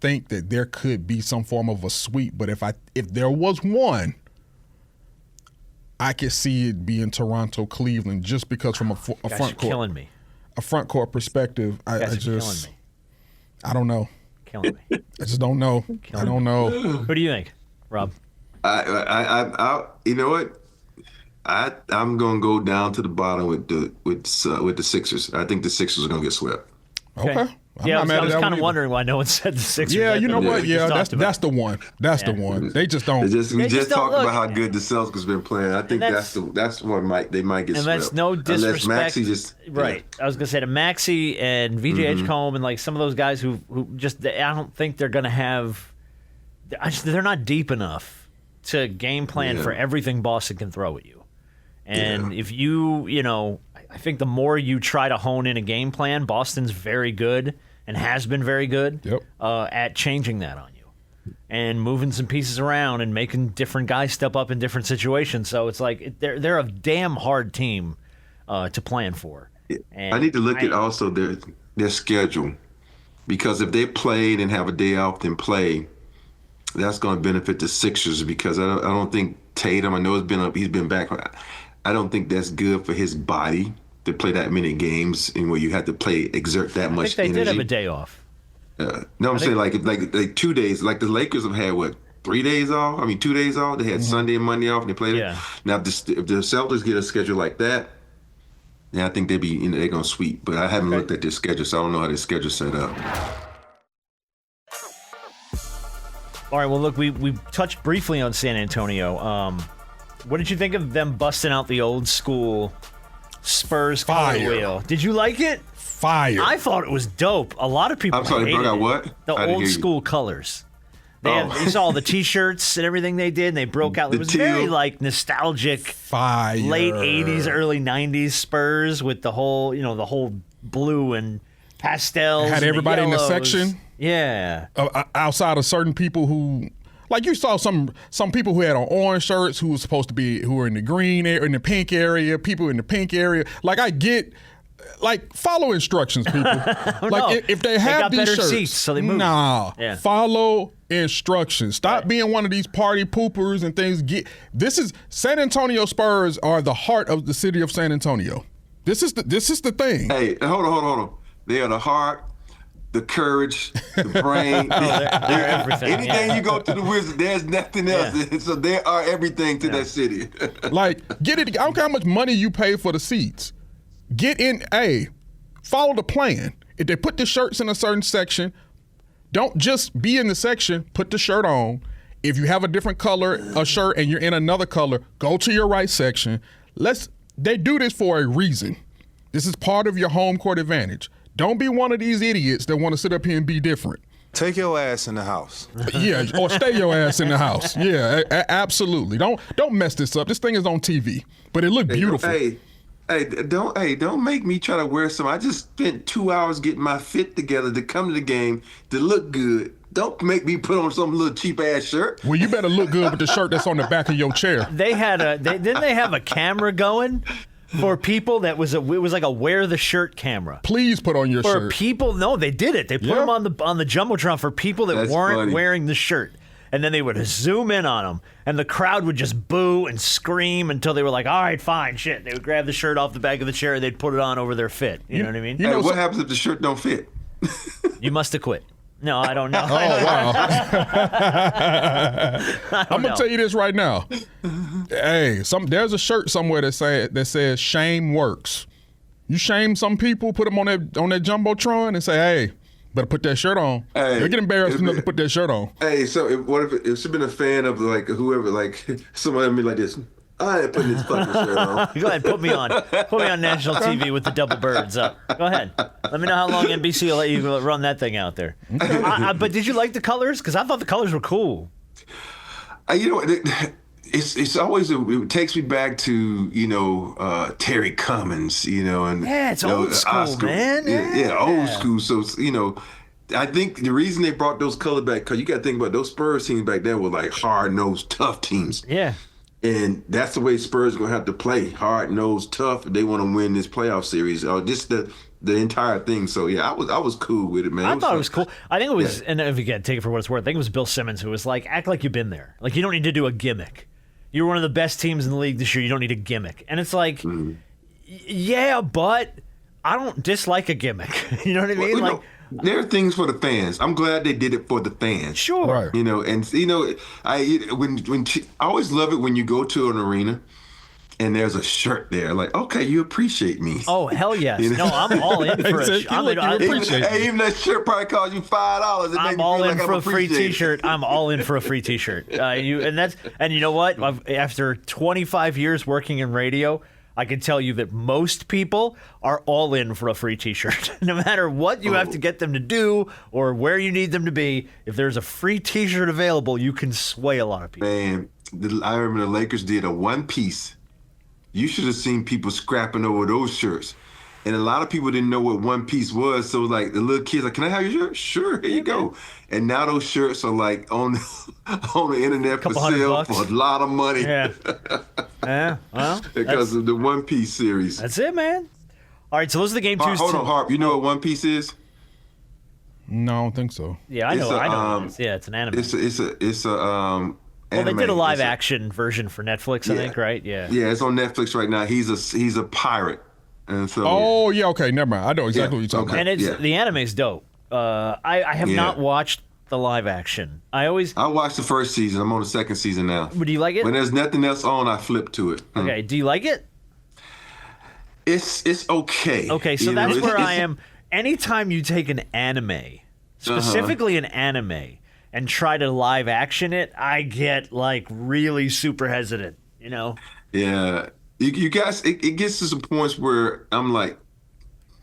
think that there could be some form of a sweep. But if there was one, I could see it being Toronto, Cleveland, just because from a front court, killing me. A front court perspective, I just, I don't know. Killing me. I just don't know. I don't know. Who do you think, Rob? I you know what? I'm gonna go down to the bottom with the Sixers. I think the Sixers are gonna get swept. Okay. I was kind of wondering why no one said the Sixers. Yeah, you know what? Yeah, that's the one. That's the one. They just don't. We just talked about how good the Celtics has been playing. I think that's what they might get and swept. That's no disrespect. Unless Maxey just right. I was gonna say to Maxey and VJ Edgecombe and like some of those guys who just I don't think they're gonna have. They're not deep enough to game plan for everything Boston can throw at you. And if I think the more you try to hone in a game plan, Boston's very good and has been very good at changing that on you and moving some pieces around and making different guys step up in different situations. So it's like they're a damn hard team to plan for. And I need to look at also their schedule, because if they played and have a day off and play, that's going to benefit the Sixers, because I don't think Tatum, I know he's been back. I don't think that's good for his body to play that many games and where you have to exert that much energy. I think they did have a day off. No, I'm saying like 2 days. Like the Lakers have had 3 days off? 2 days off. They had Sunday and Monday off and they played it. Now if the Celtics get a schedule like that, then I think they're gonna sweep. But I haven't looked at their schedule, so I don't know how their schedule's set up. All right, well, look, we touched briefly on San Antonio. What did you think of them busting out the old school Spurs color wheel? Did you like it? Fire. I thought it was dope. A lot of people I'm sorry, hated brought out it. what? The old school colors. You saw all the T-shirts and everything they did, and they broke out. It was very nostalgic, fire, late '80s, early '90s Spurs with the whole, the whole blue and pastels. Had everybody in the section. Yeah. Outside of certain people who, like you saw some people who had on orange shirts who were in the green area, in the pink area, people in the pink area. Like I get, follow instructions, people. If they have these better shirts, seats, so they move. Follow instructions. Stop being one of these party poopers and things. San Antonio Spurs are the heart of the city of San Antonio. This is the thing. Hey, hold on. They are the heart, the courage, the brain. They're everything. Anything you go to the Wizards, there's nothing else. Yeah. So they are everything to that city. Get it. I don't care how much money you pay for the seats. Get in. Follow the plan. If they put the shirts in a certain section, don't just be in the section. Put the shirt on. If you have a different color, a shirt, and you're in another color, go to your right section. They do this for a reason. This is part of your home court advantage. Don't be one of these idiots that want to sit up here and be different. Take your ass in the house. Yeah, or stay your ass in the house. Yeah, absolutely. Don't mess this up. This thing is on TV, but it looked beautiful. Don't make me try to wear some. I just spent 2 hours getting my fit together to come to the game to look good. Don't make me put on some little cheap ass shirt. Well, you better look good with the shirt that's on the back of your chair. Didn't they have a camera going? For people, it was like a wear the shirt camera. Please put on your shirt. For people, no, they did it. They put them on the Jumbotron for people that weren't wearing the shirt. And then they would zoom in on them, and the crowd would just boo and scream until they were like, all right, fine, shit. They would grab the shirt off the back of the chair, and they'd put it on over their fit. You know what I mean? What happens if the shirt don't fit? You must have quit. No, I don't know. Oh, wow. I'm going to tell you this right now. Hey, there's a shirt somewhere that says shame works. You shame some people, put them on that Jumbotron and say, hey, better put that shirt on. Hey, they get embarrassed enough to put that shirt on. Hey, so what if it's been a fan of whoever, someone be like this, I ain't putting this fucking shirt on. Go ahead, put me on national TV with the double birds up. Go ahead. Let me know how long NBC will let you run that thing out there. But did you like the colors? Because I thought the colors were cool. It's always it takes me back to Terry Cummins, and it's old school, Oscar, man. Yeah, old school. So I think the reason they brought those colors back, because you got to think about those Spurs teams back then were like hard-nosed, tough teams. Yeah. And that's the way Spurs are going to have to play, hard-nosed, tough, if they want to win this playoff series, or just the entire thing. So, yeah, I was cool with it, man. I thought it was cool. I think it was, and if again, take it for what it's worth, I think it was Bill Simmons who was like, act like you've been there. Like, you don't need to do a gimmick. You're one of the best teams in the league this year. You don't need a gimmick. And it's like, yeah, but I don't dislike a gimmick. You know what I mean? Well, there are things for the fans. I'm glad they did it for the fans. Sure. Right. You know, and you know, I always love it when you go to an arena and there's a shirt there. Like, okay, you appreciate me. Oh, hell yes. You know? No, I'm all in for it. Even that shirt probably cost you $5. I'm all in for a free T-shirt. I'm all in for a free T-shirt. And you know what? After 25 years working in radio, I can tell you that most people are all in for a free T-shirt. No matter what you have to get them to do or where you need them to be, if there's a free T-shirt available, you can sway a lot of people. Man, I remember the Lakers did a one-piece. You should have seen people scrapping over those shirts. And a lot of people didn't know what one piece was. So, like, the little kids like, can I have your shirt? Sure, here you go. And now those shirts are, like, on the internet for sale for a lot of money. Yeah. Yeah, well. Because of the One Piece series. That's it, man. All right, so those are the game twos. Hold on, Harp. You know what One Piece is? No, I don't think so. Yeah, I know. It's an anime. It's a well, they did a live action version for Netflix, I think, right? Yeah. Yeah, it's on Netflix right now. He's a pirate. And so, okay, never mind. I know exactly what you're talking about. And the anime's dope. I have not watched the live action. I watched the first season. I'm on the second season now. Do you like it? When there's nothing else on, I flip to it. Okay. Do you like it? It's okay. Okay, so that's where I am. Anytime you take an anime, specifically an anime, and try to live action it, I get like really super hesitant, you know? Yeah. You guys, it gets to some points where I'm like,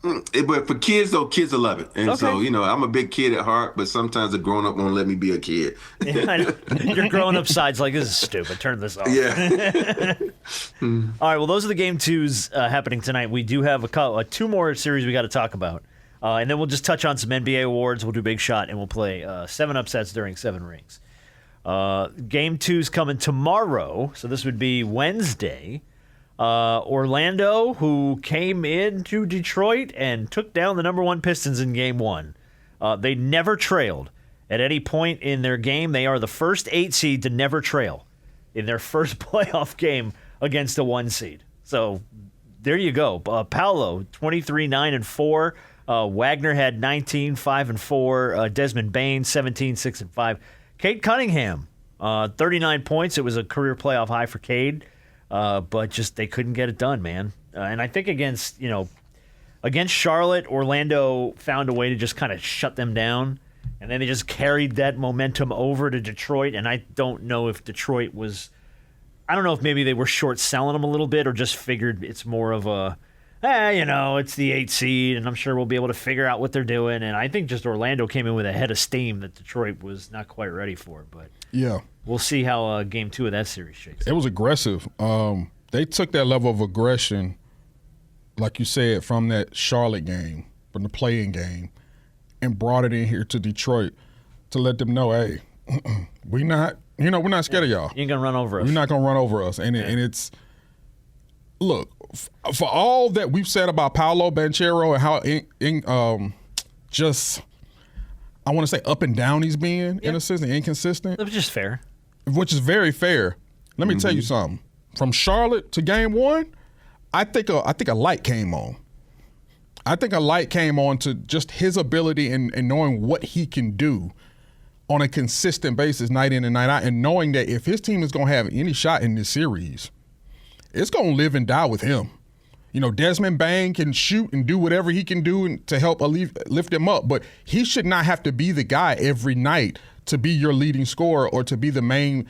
but for kids, though, kids will love it. And so, you know, I'm a big kid at heart, but sometimes the grown-up won't let me be a kid. Your grown-up side's like, this is stupid. Turn this off. Yeah. All right, well, those are the game twos happening tonight. We do have two more series we got to talk about. And then we'll just touch on some NBA awards. We'll do Big Shot, and we'll play 7 upsets during 7 rings. Game two's coming tomorrow, so this would be Wednesday. Orlando, who came into Detroit and took down the number 1 Pistons in Game 1. They never trailed at any point in their game. They are the first 8 seed to never trail in their first playoff game against a 1 seed. So there you go. Paolo, 23, 9, and 4. Wagner had 19, 5, and 4. Desmond Bain, 17, 6, and 5. Cade Cunningham, 39 points. It was a career playoff high for Cade. But just they couldn't get it done, man. And I think against Charlotte, Orlando found a way to just kind of shut them down. And then they just carried that momentum over to Detroit. And I don't know if Detroit was – I don't know if maybe they were short selling them a little bit or just figured it's more of a, it's the 8 seed and I'm sure we'll be able to figure out what they're doing. And I think just Orlando came in with a head of steam that Detroit was not quite ready for. But yeah. We'll see how Game 2 of that series shakes. It was aggressive. They took that level of aggression, like you said, from that Charlotte game, from the play-in game, and brought it in here to Detroit to let them know, hey, we're not scared of y'all. You ain't gonna run over us. You're not gonna run over us. And it's look for all that we've said about Paolo Banchero and how just I want to say up and down he's been in a sense, and inconsistent. It was just fair. Which is very fair. Let me tell you something. From Charlotte to Game 1, I think a light came on. I think a light came on to just his ability and knowing what he can do on a consistent basis night in and night out, and knowing that if his team is going to have any shot in this series, it's going to live and die with him. You know, Desmond Bain can shoot and do whatever he can do to help lift him up, but he should not have to be the guy every night to be your leading scorer or to be the main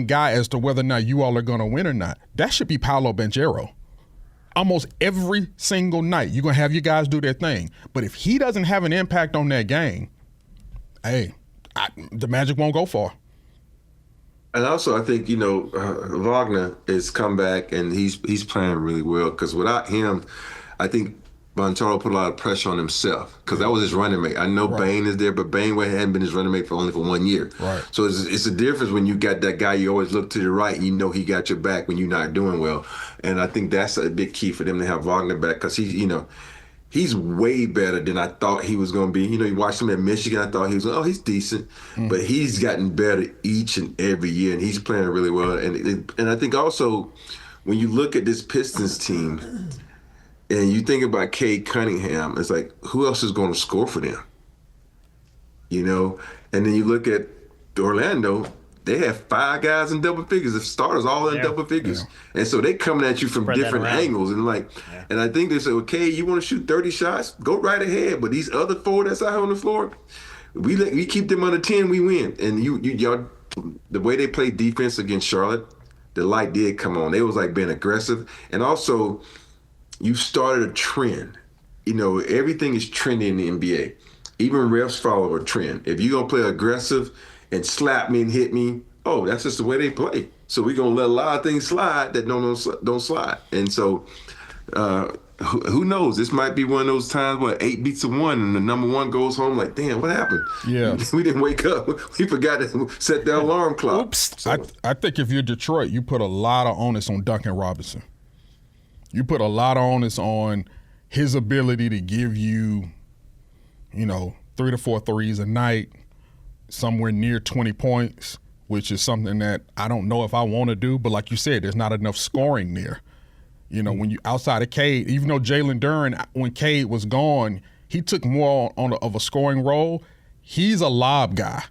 guy as to whether or not you all are going to win or not. That should be Paolo Banchero. Almost every single night, you're going to have your guys do their thing. But if he doesn't have an impact on that game, the Magic won't go far. And also, I think, Wagner has come back and he's playing really well because without him, I think Banchero put a lot of pressure on himself because that was his running mate. I know Bane is there, but Bane hadn't been his running mate for 1 year. Right. So it's a difference when you got that guy. You always look to the right. And you know he got your back when you're not doing well. And I think that's a big key for them to have Wagner back because he's way better than I thought he was going to be. You watched him at Michigan. I thought he was, he's decent. But he's gotten better each and every year, and he's playing really well. And I think also when you look at this Pistons team and you think about Cade Cunningham, it's like, who else is going to score for them? And then you look at Orlando, they have 5 guys in double figures, the starters all in double figures. Yeah. And so they coming at you from different angles. And and I think they say, okay, you want to shoot 30 shots? Go right ahead. But these other 4 that's out here on the floor, we keep them under 10, we win. And y'all, the way they played defense against Charlotte, the light did come on. They was like being aggressive. And also, you started a trend. Everything is trending in the NBA. Even refs follow a trend. If you're going to play aggressive and slap me and hit me, that's just the way they play. So we're going to let a lot of things slide that don't slide. And so who knows? This might be one of those times where 8 beats to 1 and the number 1 goes home like, damn, what happened? Yeah. We didn't wake up. We forgot to set the alarm clock. Oops. So, I think if you're Detroit, you put a lot of onus on Duncan Robinson. You put a lot of onus on his ability to give you, 3 to 4 threes a night, somewhere near 20 points, which is something that I don't know if I want to do. But like you said, there's not enough scoring there. When you outside of Cade, even though Jalen Durant, when Cade was gone, he took more of a scoring role. He's a lob guy.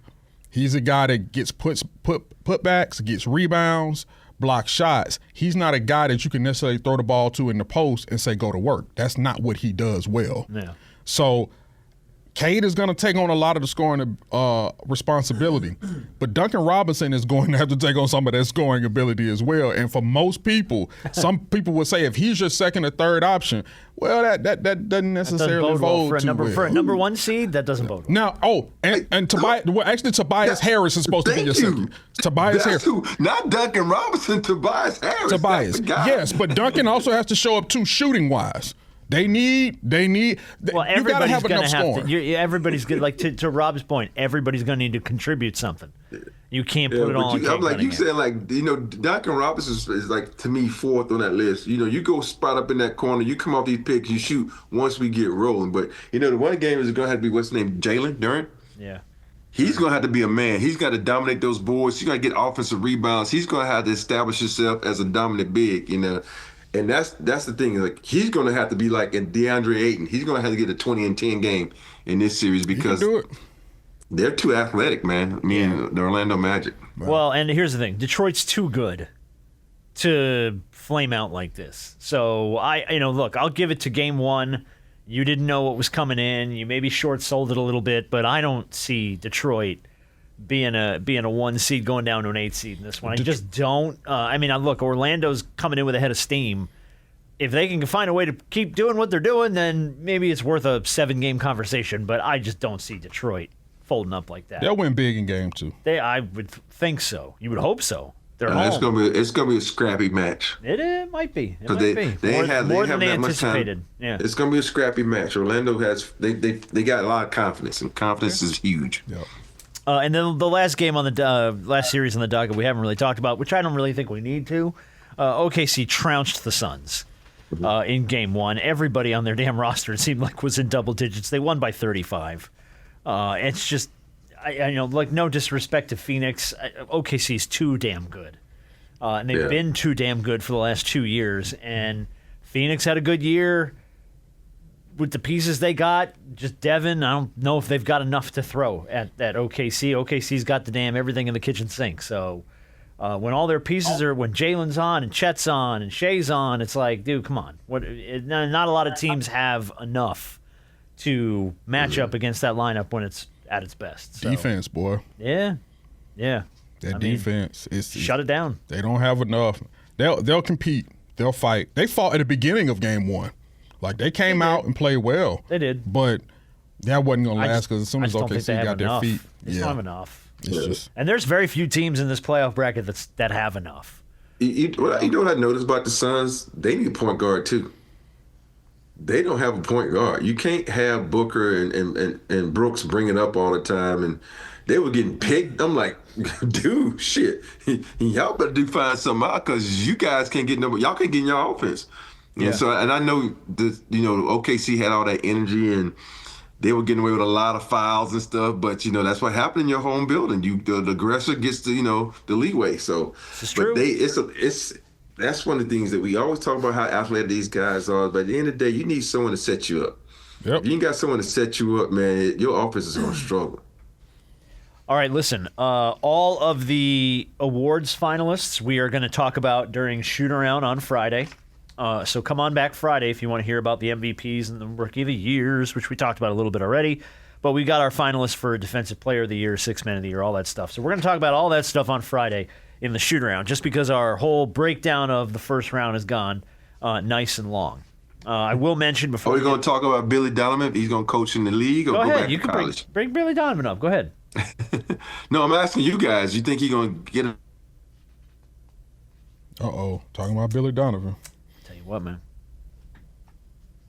He's a guy that gets putbacks, gets rebounds, blocks shots. He's not a guy that you can necessarily throw the ball to in the post and say, go to work. That's not what he does well. Yeah. So Cade is going to take on a lot of the scoring responsibility, but Duncan Robinson is going to have to take on some of that scoring ability as well. And for most people, some people would say if he's your second or third option, well, that doesn't necessarily bode bode too well. For a number 1 seed, that doesn't bode well. Now, and Tobias, actually Tobias Harris is supposed to be your second. Tobias Harris. Not Duncan Robinson, Tobias Harris. Tobias, yes, but Duncan also has to show up too shooting-wise. Well, you got to have enough scoring. Everybody's good. Like to Rob's point, everybody's going to need to contribute something. You can't put it all on Cade I'm like Cunningham. you saying Duncan Robinson is like, to me, 4th on that list. You go spot up in that corner, you come off these picks, you shoot once we get rolling. But the one game is going to have to be what's his name, Jalen Durant. Yeah. He's going to have to be a man. He's got to dominate those boards. He's going to get offensive rebounds. He's going to have to establish himself as a dominant big. And that's the thing. Like, he's going to have to be like in DeAndre Ayton. He's going to have to get a 20 and 10 game in this series because they're too athletic, man. The Orlando Magic. Well, and here's the thing: Detroit's too good to flame out like this. So look, I'll give it to Game 1. You didn't know what was coming in. You maybe short-sold it a little bit, but I don't see Detroit being a 1 seed going down to an 8 seed in this one. I just don't. Look, Orlando's coming in with a head of steam. If they can find a way to keep doing what they're doing, then maybe it's worth a 7-game conversation. But I just don't see Detroit folding up like that. They'll win big in Game 2. I would think so. You would hope so. They're home. It's gonna be a scrappy match. It might be. It might be. They have more than they that much anticipated. Time. Yeah. It's gonna be a scrappy match. Orlando has they got a lot of confidence, and confidence is huge. Yep. And then the last game on the last series on the docket we haven't really talked about, which I don't really think we need to. OKC trounced the Suns in Game 1. Everybody on their damn roster, it seemed like, was in double digits. They won by 35. It's just, no disrespect to Phoenix. OKC's too damn good. And they've been too damn good for the last 2 years. And Phoenix had a good year. With the pieces they got, just Devin, I don't know if they've got enough to throw at OKC. OKC's got the damn everything in the kitchen sink. So when all their pieces when Jalen's on and Chet's on and Shea's on, it's like, dude, come on. Not a lot of teams have enough to match up against that lineup when it's at its best. So, defense, boy. Yeah. That defense is shut it down. They don't have enough. They'll compete. They'll fight. They fought at the beginning of Game 1. Like, they came out and played well. They did. But that wasn't going to last because as soon as OKC got their feet. They don't have enough. And there's very few teams in this playoff bracket that have enough. You know what I noticed about the Suns? They need a point guard, too. they don't have a point guard. You can't have Booker and Brooks bring it up all the time, and they were getting picked. I'm like, dude, shit, y'all better find something out because you guys can't get y'all can't get in your offense. Yeah. And I know OKC had all that energy and they were getting away with a lot of fouls and stuff, but that's what happened in your home building. The aggressor gets the leeway. So, this is true. That's one of the things that we always talk about how athletic these guys are. But at the end of the day, you need someone to set you up. Yep. If you ain't got someone to set you up, man, your offense is going to struggle. All right, listen. All of the awards finalists we are going to talk about during Shootaround on Friday. So come on back Friday if you want to hear about the MVPs and the Rookie of the Years, which we talked about a little bit already. But we got our finalists for Defensive Player of the Year, Sixth Man of the Year, all that stuff. So we're going to talk about all that stuff on Friday in the Shootaround, just because our whole breakdown of the first round has gone nice and long. I will mention before. Are we going to talk about Billy Donovan? He's going to coach in the league or go ahead. back You to can college? bring Billy Donovan up. Go ahead. No, I'm asking you guys. You think he's going to get it? Talking about Billy Donovan. Tell you what, man.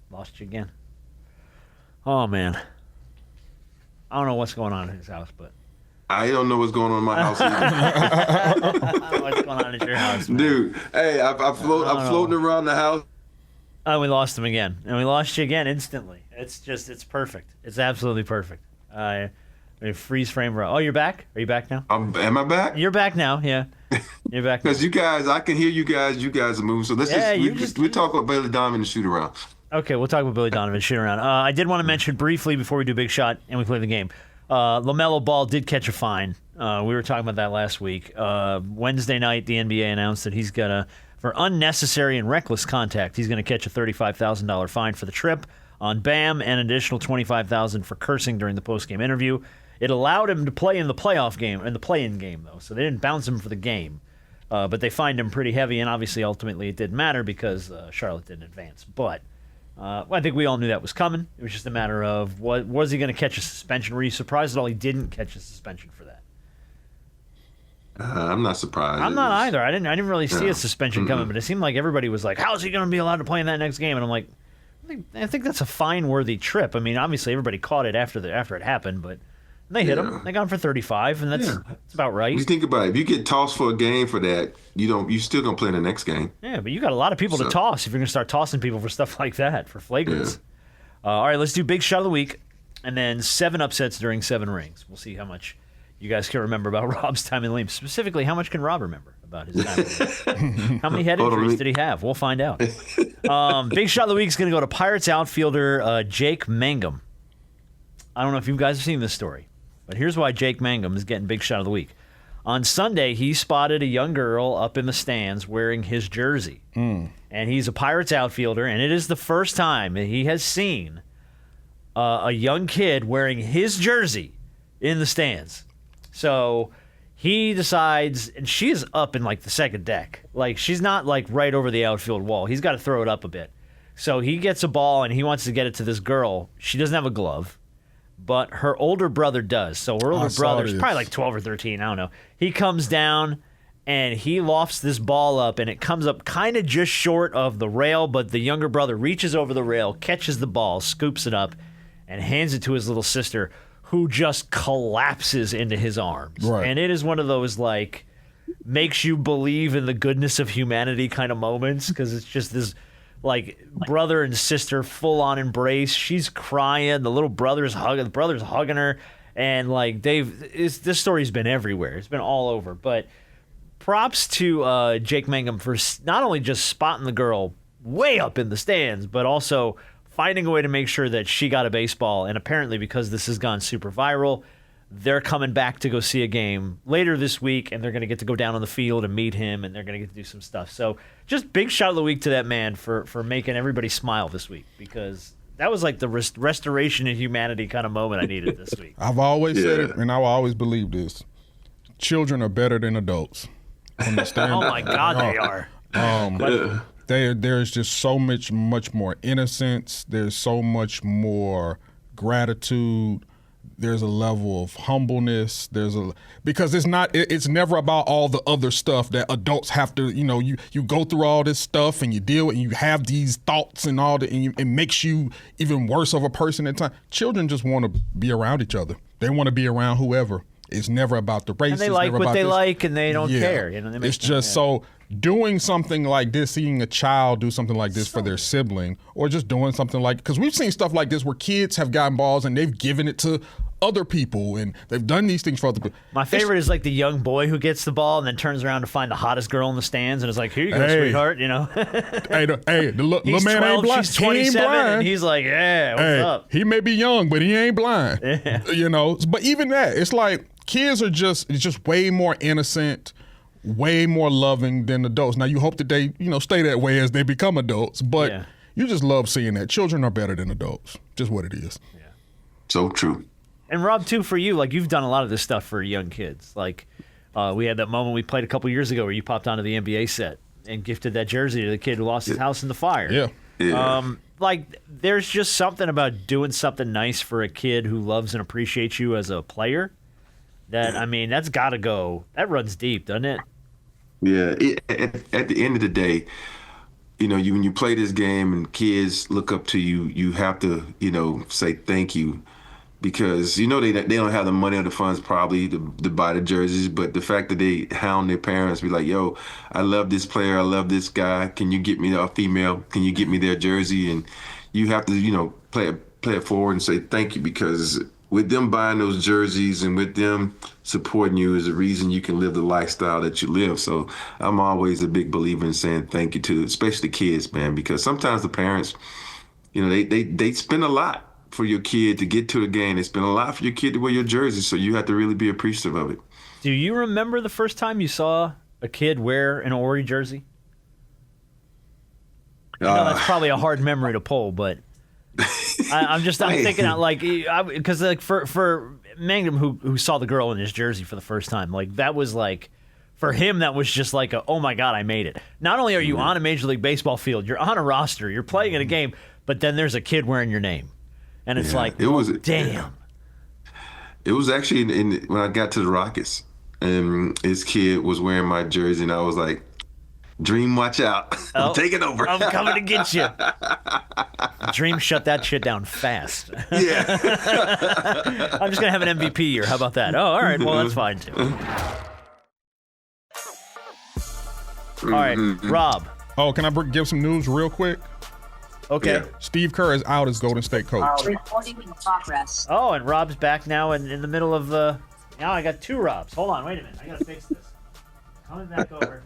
Lost you again. Oh, man. I don't know what's going on in his house, but. I don't know what's going on in my house either. I don't know what's going on at your house, man. Dude, hey, I'm floating around the house. Oh, we lost him again. And we lost you again instantly. It's perfect. It's absolutely perfect. Freeze frame. Oh, you're back? Are you back now? Am I back? You're back now, yeah. You're back now. Because you guys, I can hear you guys. You guys are moving. So we talk about Billy Donovan and shoot around. Okay, we'll talk about Billy Donovan shoot around. I did want to mention briefly before we do Big Shot and we play the game. LaMelo Ball did catch a fine. We were talking about that last week. Wednesday night, the NBA announced that he's going to, for unnecessary and reckless contact, he's going to catch a $35,000 fine for the trip on Bam and an additional $25,000 for cursing during the post-game interview. It allowed him to play in the playoff game, in the play-in game, though, so they didn't bounce him for the game. But they fined him pretty heavy, and obviously, ultimately, it didn't matter because Charlotte didn't advance. But I think we all knew that was coming. It was just a matter of, was he going to catch a suspension? Were you surprised at all he didn't catch a suspension for that? I'm not surprised. I'm not either. I didn't really see a suspension coming, but it seemed like everybody was like, how is he going to be allowed to play in that next game? And I'm like, I think that's a fine-worthy trip. I mean, obviously, everybody caught it after it happened, but they hit him. They got him for 35, and that's about right. You think about it. If you get tossed for a game for that, you still going to play in the next game. Yeah, but you got a lot of people to toss if you're going to start tossing people for stuff like that, for flagrants. Yeah. All right, let's do Big Shot of the Week, and then 7 upsets during 7 rings. We'll see how much you guys can remember about Rob's time in the league. Specifically, how much can Rob remember about his time in the league? How many head injuries did he have? We'll find out. Big Shot of the Week is going to go to Pirates outfielder Jake Mangum. I don't know if you guys have seen this story, but here's why Jake Mangum is getting Big Shot of the Week. On Sunday, he spotted a young girl up in the stands wearing his jersey. And he's a Pirates outfielder, and it is the first time that he has seen a young kid wearing his jersey in the stands. So he decides, and she is up in like the second deck. Like she's not like right over the outfield wall. He's got to throw it up a bit. So he gets a ball and he wants to get it to this girl. She doesn't have a glove, but her older brother does. So her older brother's probably like 12 or 13. I don't know. He comes down and he lofts this ball up, and it comes up kind of just short of the rail, but the younger brother reaches over the rail, catches the ball, scoops it up, and hands it to his little sister, who just collapses into his arms. Right. And it is one of those, like, makes you believe in the goodness of humanity kind of moments, because it's just this, like, brother and sister full-on embrace. She's crying. The little brother's hugging her. And, like, this story's been everywhere. It's been all over. But props to Jake Mangum for not only just spotting the girl way up in the stands, but also finding a way to make sure that she got a baseball. And apparently, because this has gone super viral, they're coming back to go see a game later this week, and they're going to get to go down on the field and meet him, and they're going to get to do some stuff. So just big shot of the week to that man for making everybody smile this week, because that was like the restoration of humanity kind of moment I needed this week. I've always said it, and I will always believe this. Children are better than adults. Understand? Oh, my God, they are. There's just so much more innocence. There's so much more gratitude. there's a level of humbleness. Because it's never about all the other stuff that adults have to, you go through all this stuff and you deal with, and you have these thoughts and all that, and it makes you even worse of a person at times. Children just want to be around each other. They want to be around whoever. It's never about the race. And they like what they like, and they don't care. It's just so doing something like this, seeing a child do something like this for their sibling, or just doing something like, because we've seen stuff like this where kids have gotten balls and they've given it to other people, and they've done these things for other people. My favorite is like the young boy who gets the ball and then turns around to find the hottest girl in the stands and is like, "Here you go, sweetheart," the little he's man 12, ain't blind. she's 27, and he's like, "Yeah, what's up?" He may be young, but he ain't blind. Yeah. But even that, it's like kids are just way more innocent, way more loving than adults. Now you hope that they, stay that way as they become adults, but you just love seeing that. Children are better than adults. Just what it is. Yeah. So true. And Rob, too, for you, like you've done a lot of this stuff for young kids. Like we had that moment we played a couple years ago where you popped onto the NBA set and gifted that jersey to the kid who lost his house in the fire. Yeah. Like there's just something about doing something nice for a kid who loves and appreciates you as a player that, that's got to go. That runs deep, doesn't it? Yeah. At the end of the day, when you play this game and kids look up to you, you have to, say thank you. Because they don't have the money or the funds probably to buy the jerseys, but the fact that they hound their parents, be like, "Yo, I love this player, I love this guy. Can you get me a female? Can you get me their jersey?" And you have to play it forward and say thank you, because with them buying those jerseys and with them supporting you is the reason you can live the lifestyle that you live. So I'm always a big believer in saying thank you to especially kids, man, because sometimes the parents, they spend a lot for your kid to get to the game. They spend a lot for your kid to wear your jersey, so you have to really be appreciative of it. Do you remember the first time you saw a kid wear an Horry jersey? I know that's probably a hard memory to pull, but I'm thinking out because for Mangum who saw the girl in his jersey for the first time, like that was like, for him that was just like oh my God, I made it. Not only are you on a Major League Baseball field, you're on a roster, you're playing in a game, but then there's a kid wearing your name. And it's damn. It was actually when I got to the Rockets, and his kid was wearing my jersey, and I was like, "Dream, watch out! I'm taking over. I'm coming to get you." Dream shut that shit down fast. Yeah. I'm just gonna have an MVP year. How about that? Oh, all right. Well, that's fine too. All right, Rob. Oh, can I give some news real quick? Okay. Yeah. Steve Kerr is out as Golden State coach. Reporting in progress. Oh, and Rob's back now in the middle of now I got two Robs. Hold on, wait a minute. I gotta fix this. Coming back over.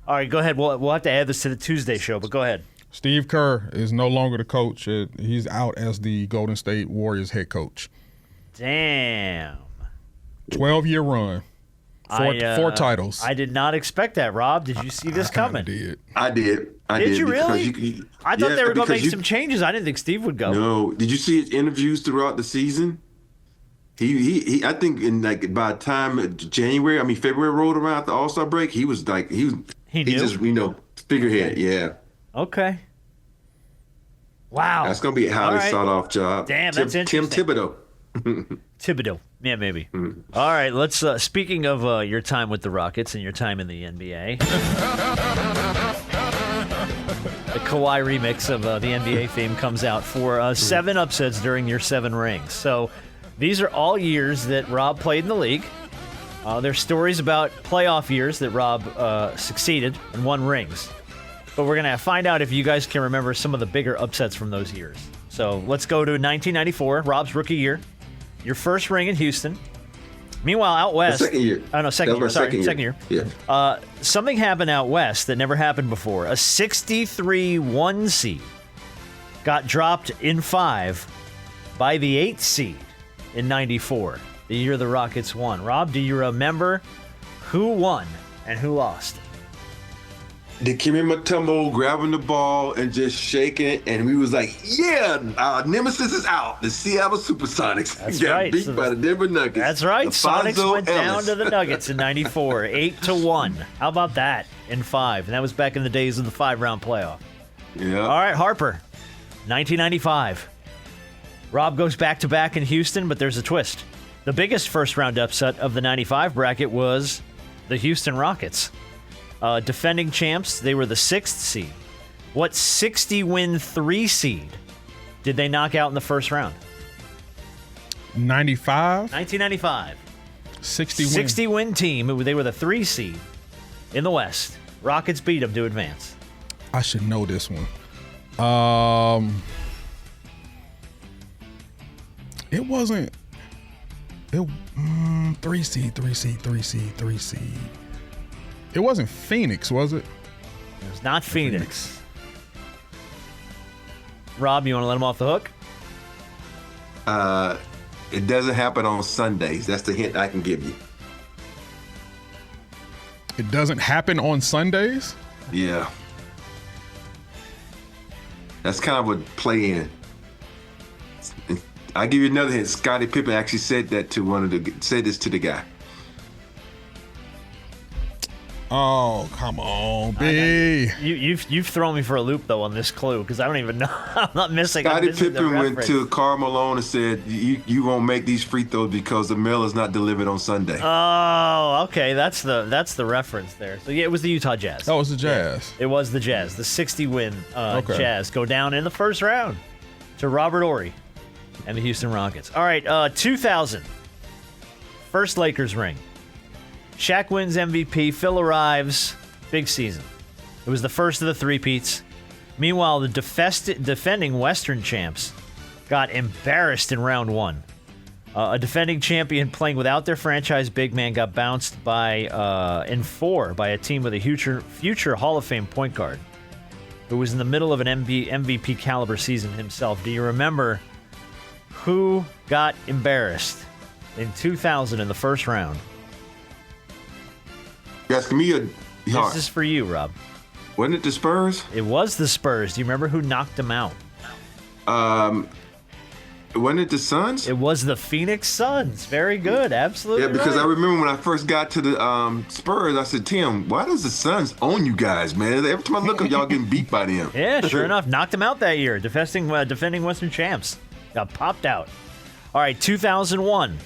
All right, go ahead. We'll have to add this to the Tuesday show, but go ahead. Steve Kerr is no longer the coach. He's out as the Golden State Warriors head coach. Damn. 12-year run. Four titles. I did not expect that, Rob. Did you see this coming? I did. Did you really? I thought they were going to make some changes. I didn't think Steve would go. No. Did you see his interviews throughout the season? He I think by the time February rolled around at the All-Star break, he was like he just figurehead. Yeah. Okay. Wow. That's going to be a highly sought off job. Damn, that's interesting. Tim Thibodeau. Thibodeau. Yeah, maybe. All right, let's speaking of your time with the Rockets and your time in the NBA. The Kawhi remix of the NBA theme comes out for 7 upsets during your 7 rings. So these are all years that Rob played in the league. There's stories about playoff years that Rob succeeded and won rings. But we're going to find out if you guys can remember some of the bigger upsets from those years. So let's go to 1994, Rob's rookie year. Your first ring in Houston. Meanwhile, out west. The second year. Oh, no, second year. Sorry, second year. Yeah. Something happened out west that never happened before. A 63 1 seed got dropped in 5 by the 8th seed in 94, the year the Rockets won. Rob, do you remember who won and who lost? Dikembe Mutombo grabbing the ball and just shaking it, and we was like, "Yeah, our nemesis is out." The Seattle Supersonics got beat by the Denver Nuggets. That's right. Sonics went down Ellis. to the Nuggets in '94, 8-1. How about that in 5? And that was back in the days of the 5-round playoff. Yeah. All right, Harper, 1995. Rob goes back-to-back in Houston, but there's a twist. The biggest first-round upset of the 95 bracket was the Houston Rockets. Defending champs, they were the 6th seed. What 60-win 3 seed did they knock out in the first round? 95? 1995. 60 win. 60-win team. They were the 3 seed in the West. Rockets beat them to advance. I should know this one. It wasn't. 3 seed. It wasn't Phoenix, was it? It was not Phoenix. Rob, you want to let him off the hook? It doesn't happen on Sundays. That's the hint I can give you. It doesn't happen on Sundays? Yeah. That's kind of a play-in. I'll give you another hint. Scottie Pippen actually said that to said this to the guy. Oh, come on, B. You've thrown me for a loop though on this clue because I don't even know. I'm not missing. Scottie Pippen went to Karl Malone and said, "You won't make these free throws because the mail is not delivered on Sunday." Oh, okay, that's the reference there. So yeah, it was the Utah Jazz. Oh, it was the Jazz. Yeah, it was the Jazz. The 60-win Jazz go down in the first round to Robert Horry and the Houston Rockets. All right, 2000, first Lakers ring. Shaq wins MVP. Phil arrives. Big season. It was the first of the three-peats. Meanwhile, the defending Western champs got embarrassed in round 1. A defending champion playing without their franchise big man got bounced in 4 by a team with a future Hall of Fame point guard who was in the middle of an MVP caliber season himself. Do you remember who got embarrassed in 2000 in the first round? You asking me or This is for you, Rob. Wasn't it the Spurs? It was the Spurs. Do you remember who knocked them out? Wasn't it the Suns? It was the Phoenix Suns. Very good. Absolutely. Yeah, because right. I remember when I first got to the Spurs, I said, Tim, why does the Suns own you guys, man? Every time I look up, y'all getting beat by them. Yeah, sure enough. Knocked them out that year. Defending Western champs. Got popped out. All right, 2001.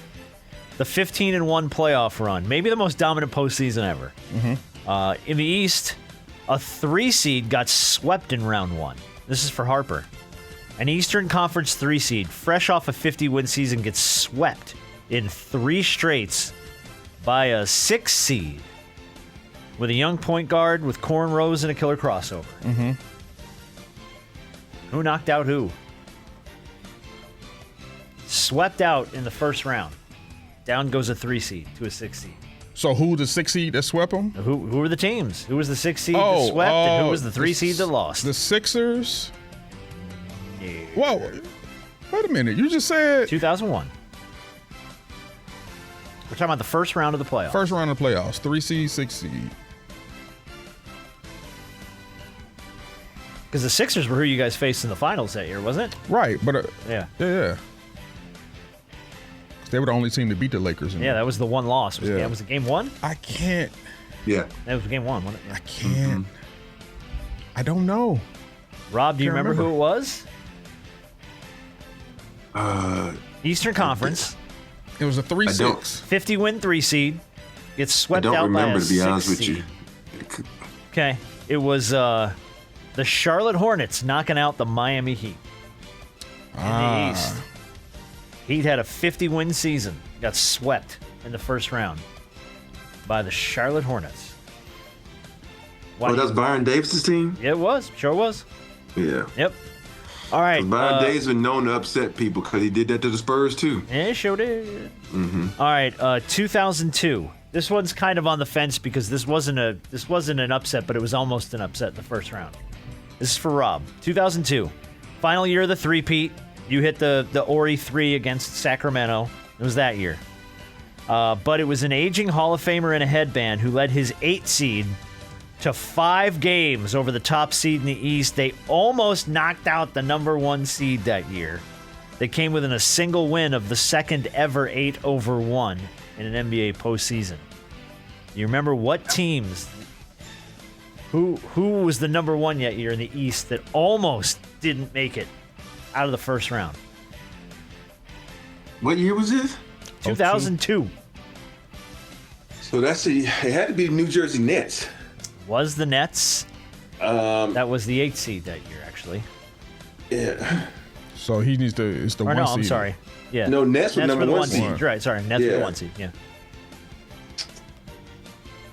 The 15-1 playoff run. Maybe the most dominant postseason ever. In the East, a 3 seed got swept in round 1. This is for Harper. An Eastern Conference 3 seed, fresh off a 50-win season, gets swept in 3 straights by a 6 seed with a young point guard with cornrows and a killer crossover. Who knocked out who? Swept out in the first round. Down goes a 3 seed to a 6 seed. So who the 6 seed that swept them? Who were the teams? Who was the 6 seed that swept, and who was the 3 seed that lost? The Sixers. Yeah. Whoa, wait a minute. You just said 2001. We're talking about the first round of the playoffs. first round of the playoffs. 3 seed, 6 seed. Because the Sixers were who you guys faced in the finals that year, wasn't it? Right, but Yeah. They were the only team to beat the Lakers. Yeah, that was the one loss. Was it game 1? I can't. Yeah. That was game 1, wasn't it? Yeah. I can't. I don't know. Rob, do you remember who it was? Eastern Conference. It was a 3-6. 50-win 3 seed. Gets swept out by a 6 seed. I don't remember, to be honest with you. Okay. It was the Charlotte Hornets knocking out the Miami Heat in the East. Heat had a 50-win season. Got swept in the first round by the Charlotte Hornets. Oh, that's Byron Davis' team? It was. Sure was. Yeah. Yep. All right. Byron Davis been known to upset people because he did that to the Spurs too. Yeah, sure did. All right. 2002. This one's kind of on the fence because this wasn't an upset, but it was almost an upset in the first round. This is for Rob. 2002. Final year of the three-peat. You hit the Ori 3 against Sacramento. It was that year. But it was an aging Hall of Famer in a headband who led his 8 seed to 5 games over the top seed in the East. They almost knocked out the number 1 seed that year. They came within a single win of the second ever 8-1 in an NBA postseason. You remember what teams? Who was the number 1 that year in the East that almost didn't make it out of the first round? What year was this? 2002 So it had to be the New Jersey Nets. was the Nets. That was the 8th seed that year, actually. Yeah. So he needs to. It's the Or one no, seed. I'm sorry. Yeah. No, Nets were number the one one seed. seed. Right, sorry. Nets were the Yeah. 1 seed, yeah.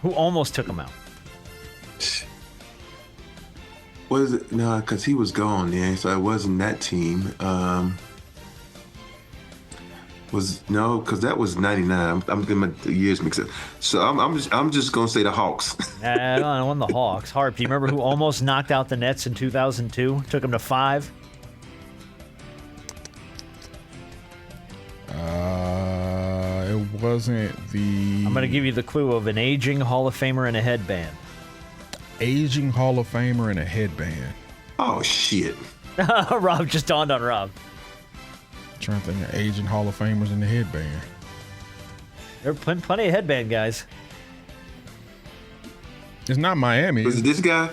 Who almost took him out? Was it? No, because he was gone, yeah. So it wasn't that team. Because that was '99. I'm getting my years mixed up. So I'm just gonna say the Hawks. I don't want the Hawks. Harp, do you remember who almost knocked out the Nets in 2002? Took them to 5? It wasn't the. I'm going to give you the clue of an aging Hall of Famer in a headband. aging Hall of Famer in a headband. Oh shit! Rob just dawned on Rob. Trying to think of aging Hall of Famers in the headband. There are plenty of headband guys. It's not Miami. Was it this guy?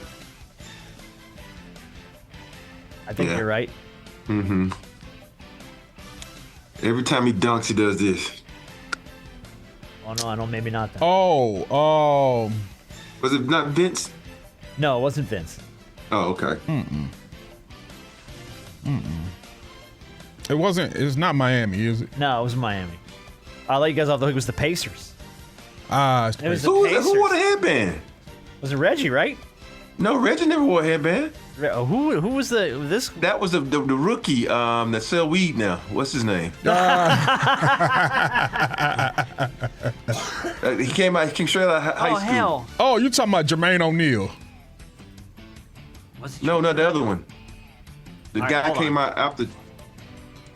I think Yeah. you're right. Mm-hmm. Every time he dunks, he does this. Oh no, I don't. Maybe not. Then. Oh, Was it not Vince? No, it wasn't Vince. Oh, okay. it wasn't. It's not Miami, is it? No, it was Miami. I'll let you guys off the hook. It was the Pacers. It's It was the Who Pacers. wore the headband? Was it Reggie, right? No, Reggie never wore a headband. Who was this? That was the rookie that sell weed now. What's his name? He came straight out of high Oh school. hell! Oh, you talking about Jermaine O'Neal? Was it No, not the other one. The All right, guy hold came on. out after.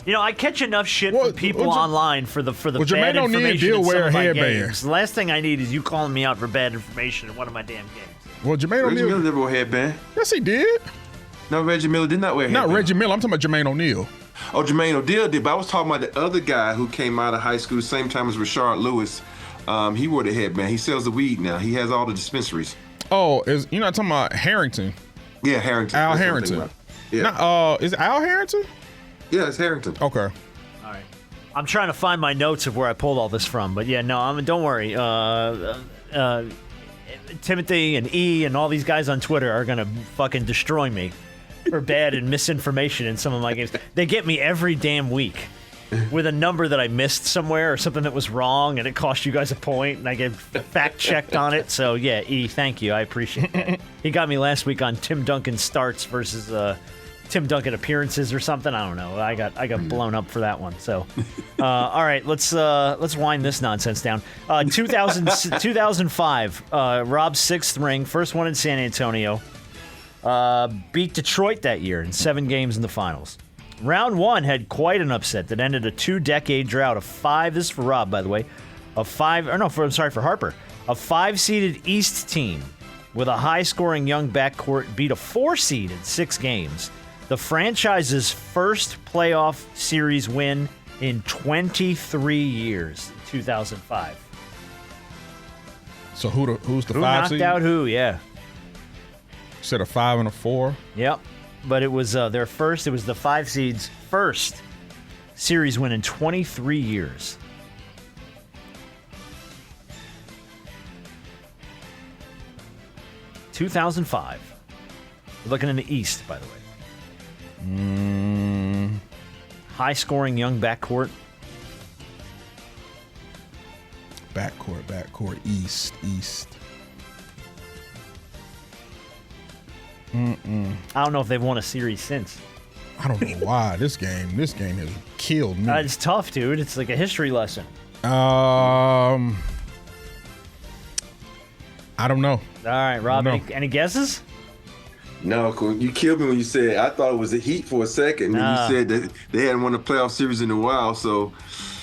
You know, I catch enough shit Well, from people well, online for the well, bad Jermaine O'Neal information did in some wear of my headbands. games. The last thing I need is you calling me out for bad information in one of my damn games. Well, Jermaine Reggie Miller O'Neal. never wore a headband. Yes, he did. No, Reggie Miller did not wear a Not headband. Reggie Miller. I'm talking about Jermaine O'Neal. Oh, Jermaine O'Neal did, but I was talking about the other guy who came out of high school the same time as Rashard Lewis. He wore the headband. He sells the weed now. He has all the dispensaries. Oh, you're not talking about Harrington? Yeah, Harrington. Al That's what I'm Harrington. thinking about. Yeah, Is it Al Harrington? yeah, it's Harrington. Okay. All right. I'm trying to find my notes of where I pulled all this from, but yeah, no, don't worry. Timothy and E and all these guys on Twitter are gonna fucking destroy me for bad and misinformation in some of my games. They get me every damn week with a number that I missed somewhere or something that was wrong, and it cost you guys a point, and I get fact checked on it. So yeah, E, thank you, I appreciate that. He got me last week on Tim Duncan starts versus Tim Duncan appearances or something. I don't know. I got blown up for that one. So, all right, let's wind this nonsense down. 2005, Rob's 6th ring, first one in San Antonio. Beat Detroit that year in 7 games in the finals. Round 1 had quite an upset that ended a 2-decade drought of 5. This is for Rob, by the way. For Harper. A 5-seeded East team with a high-scoring young backcourt beat a 4-seed in 6 games. The franchise's first playoff series win in 23 years, 2005. So who's the Who 5 knocked seed? out who? Yeah. Said a 5 and a 4. Yep. But it was their first. It was the 5 seed's first series win in 23 years. (2005). We're looking in the East, by the way. High-scoring young backcourt. Backcourt, East. I don't know if they've won a series since. I don't know why this game has killed me. It's tough, dude. It's like a history lesson. I don't know. All right, Rob, No. any guesses? No, cool. You killed me when you said I thought it was the Heat for a second. Nah. And you said that they hadn't won a playoff series in a while. So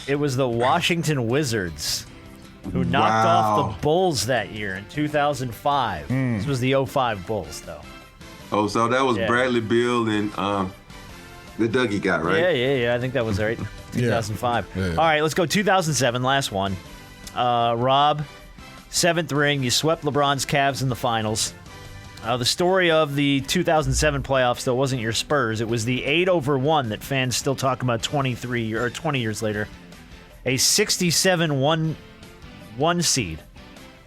It was the Washington Wizards who knocked off the Bulls that year in 2005. This was the 05 Bulls, though. so that was Yeah. Bradley Beal and the Dougie guy, right? Yeah. I think that was right. 2005. Yeah. All right, let's go 2007, last one. Rob, 7th ring. You swept LeBron's Cavs in the finals. The story of the 2007 playoffs, though, wasn't your Spurs. It was the 8-1 that fans still talk about 20 years later. a 67-1 seed,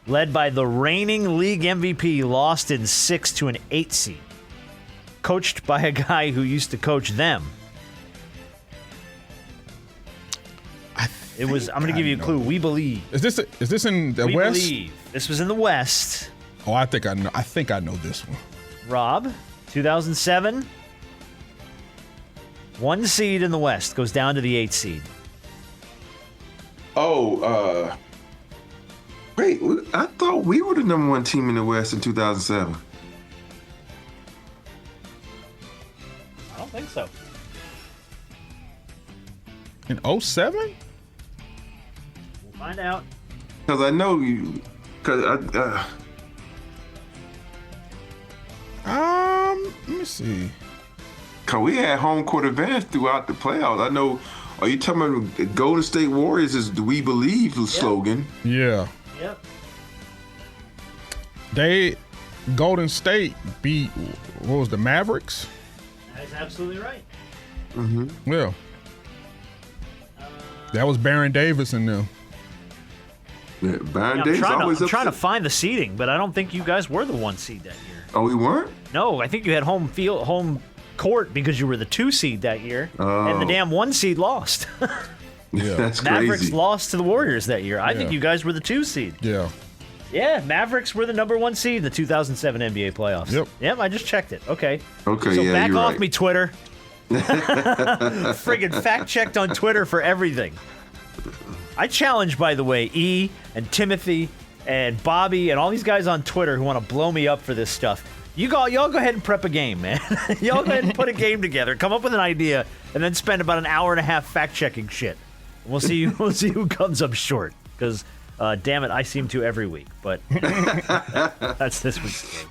led by the reigning league MVP, lost in 6 to an 8 seed, coached by a guy who used to coach them. I'm going to give you a clue. We believe. Is this in the we West? Believe. This was in the West. Oh, I think I know this one. Rob, 2007. 1 seed in the West goes down to the 8 seed. Oh, wait, I thought we were the number 1 team in the West in 2007. I don't think so. In 07? We'll find out. Because I know you. Because let me see. Cause we had home court advantage throughout the playoffs. I know. Are you talking about Golden State Warriors? Is the "We Believe" slogan? Yeah. Yep. Golden State beat, what was the Mavericks? That is absolutely right. Mm-hmm. Yeah. That was Baron Davis in there. Yeah, Baron I'm Davis always trying to upset. find the seeding, but I don't think you guys were the 1 seed that year. Oh, we weren't? No, I think you had home court because you were the 2 seed that year, and the damn 1 seed lost. Yeah. That's Mavericks crazy. lost to the Warriors that year. I think Yeah. you guys were the 2 seed. Yeah. Yeah, Mavericks were the number 1 seed in the 2007 NBA playoffs. Yep. I just checked it. Okay. Okay, So yeah, back you're off right. me, Twitter. Friggin' fact checked on Twitter for everything. I challenge, by the way, E and Timothy and Bobby and all these guys on Twitter who want to blow me up for this stuff. Y'all go ahead and prep a game, man. Y'all go ahead and put a game together, come up with an idea, and then spend about an hour and a half fact checking shit. We'll see who comes up short. Because, damn it, I seem to every week. But that's this week's game.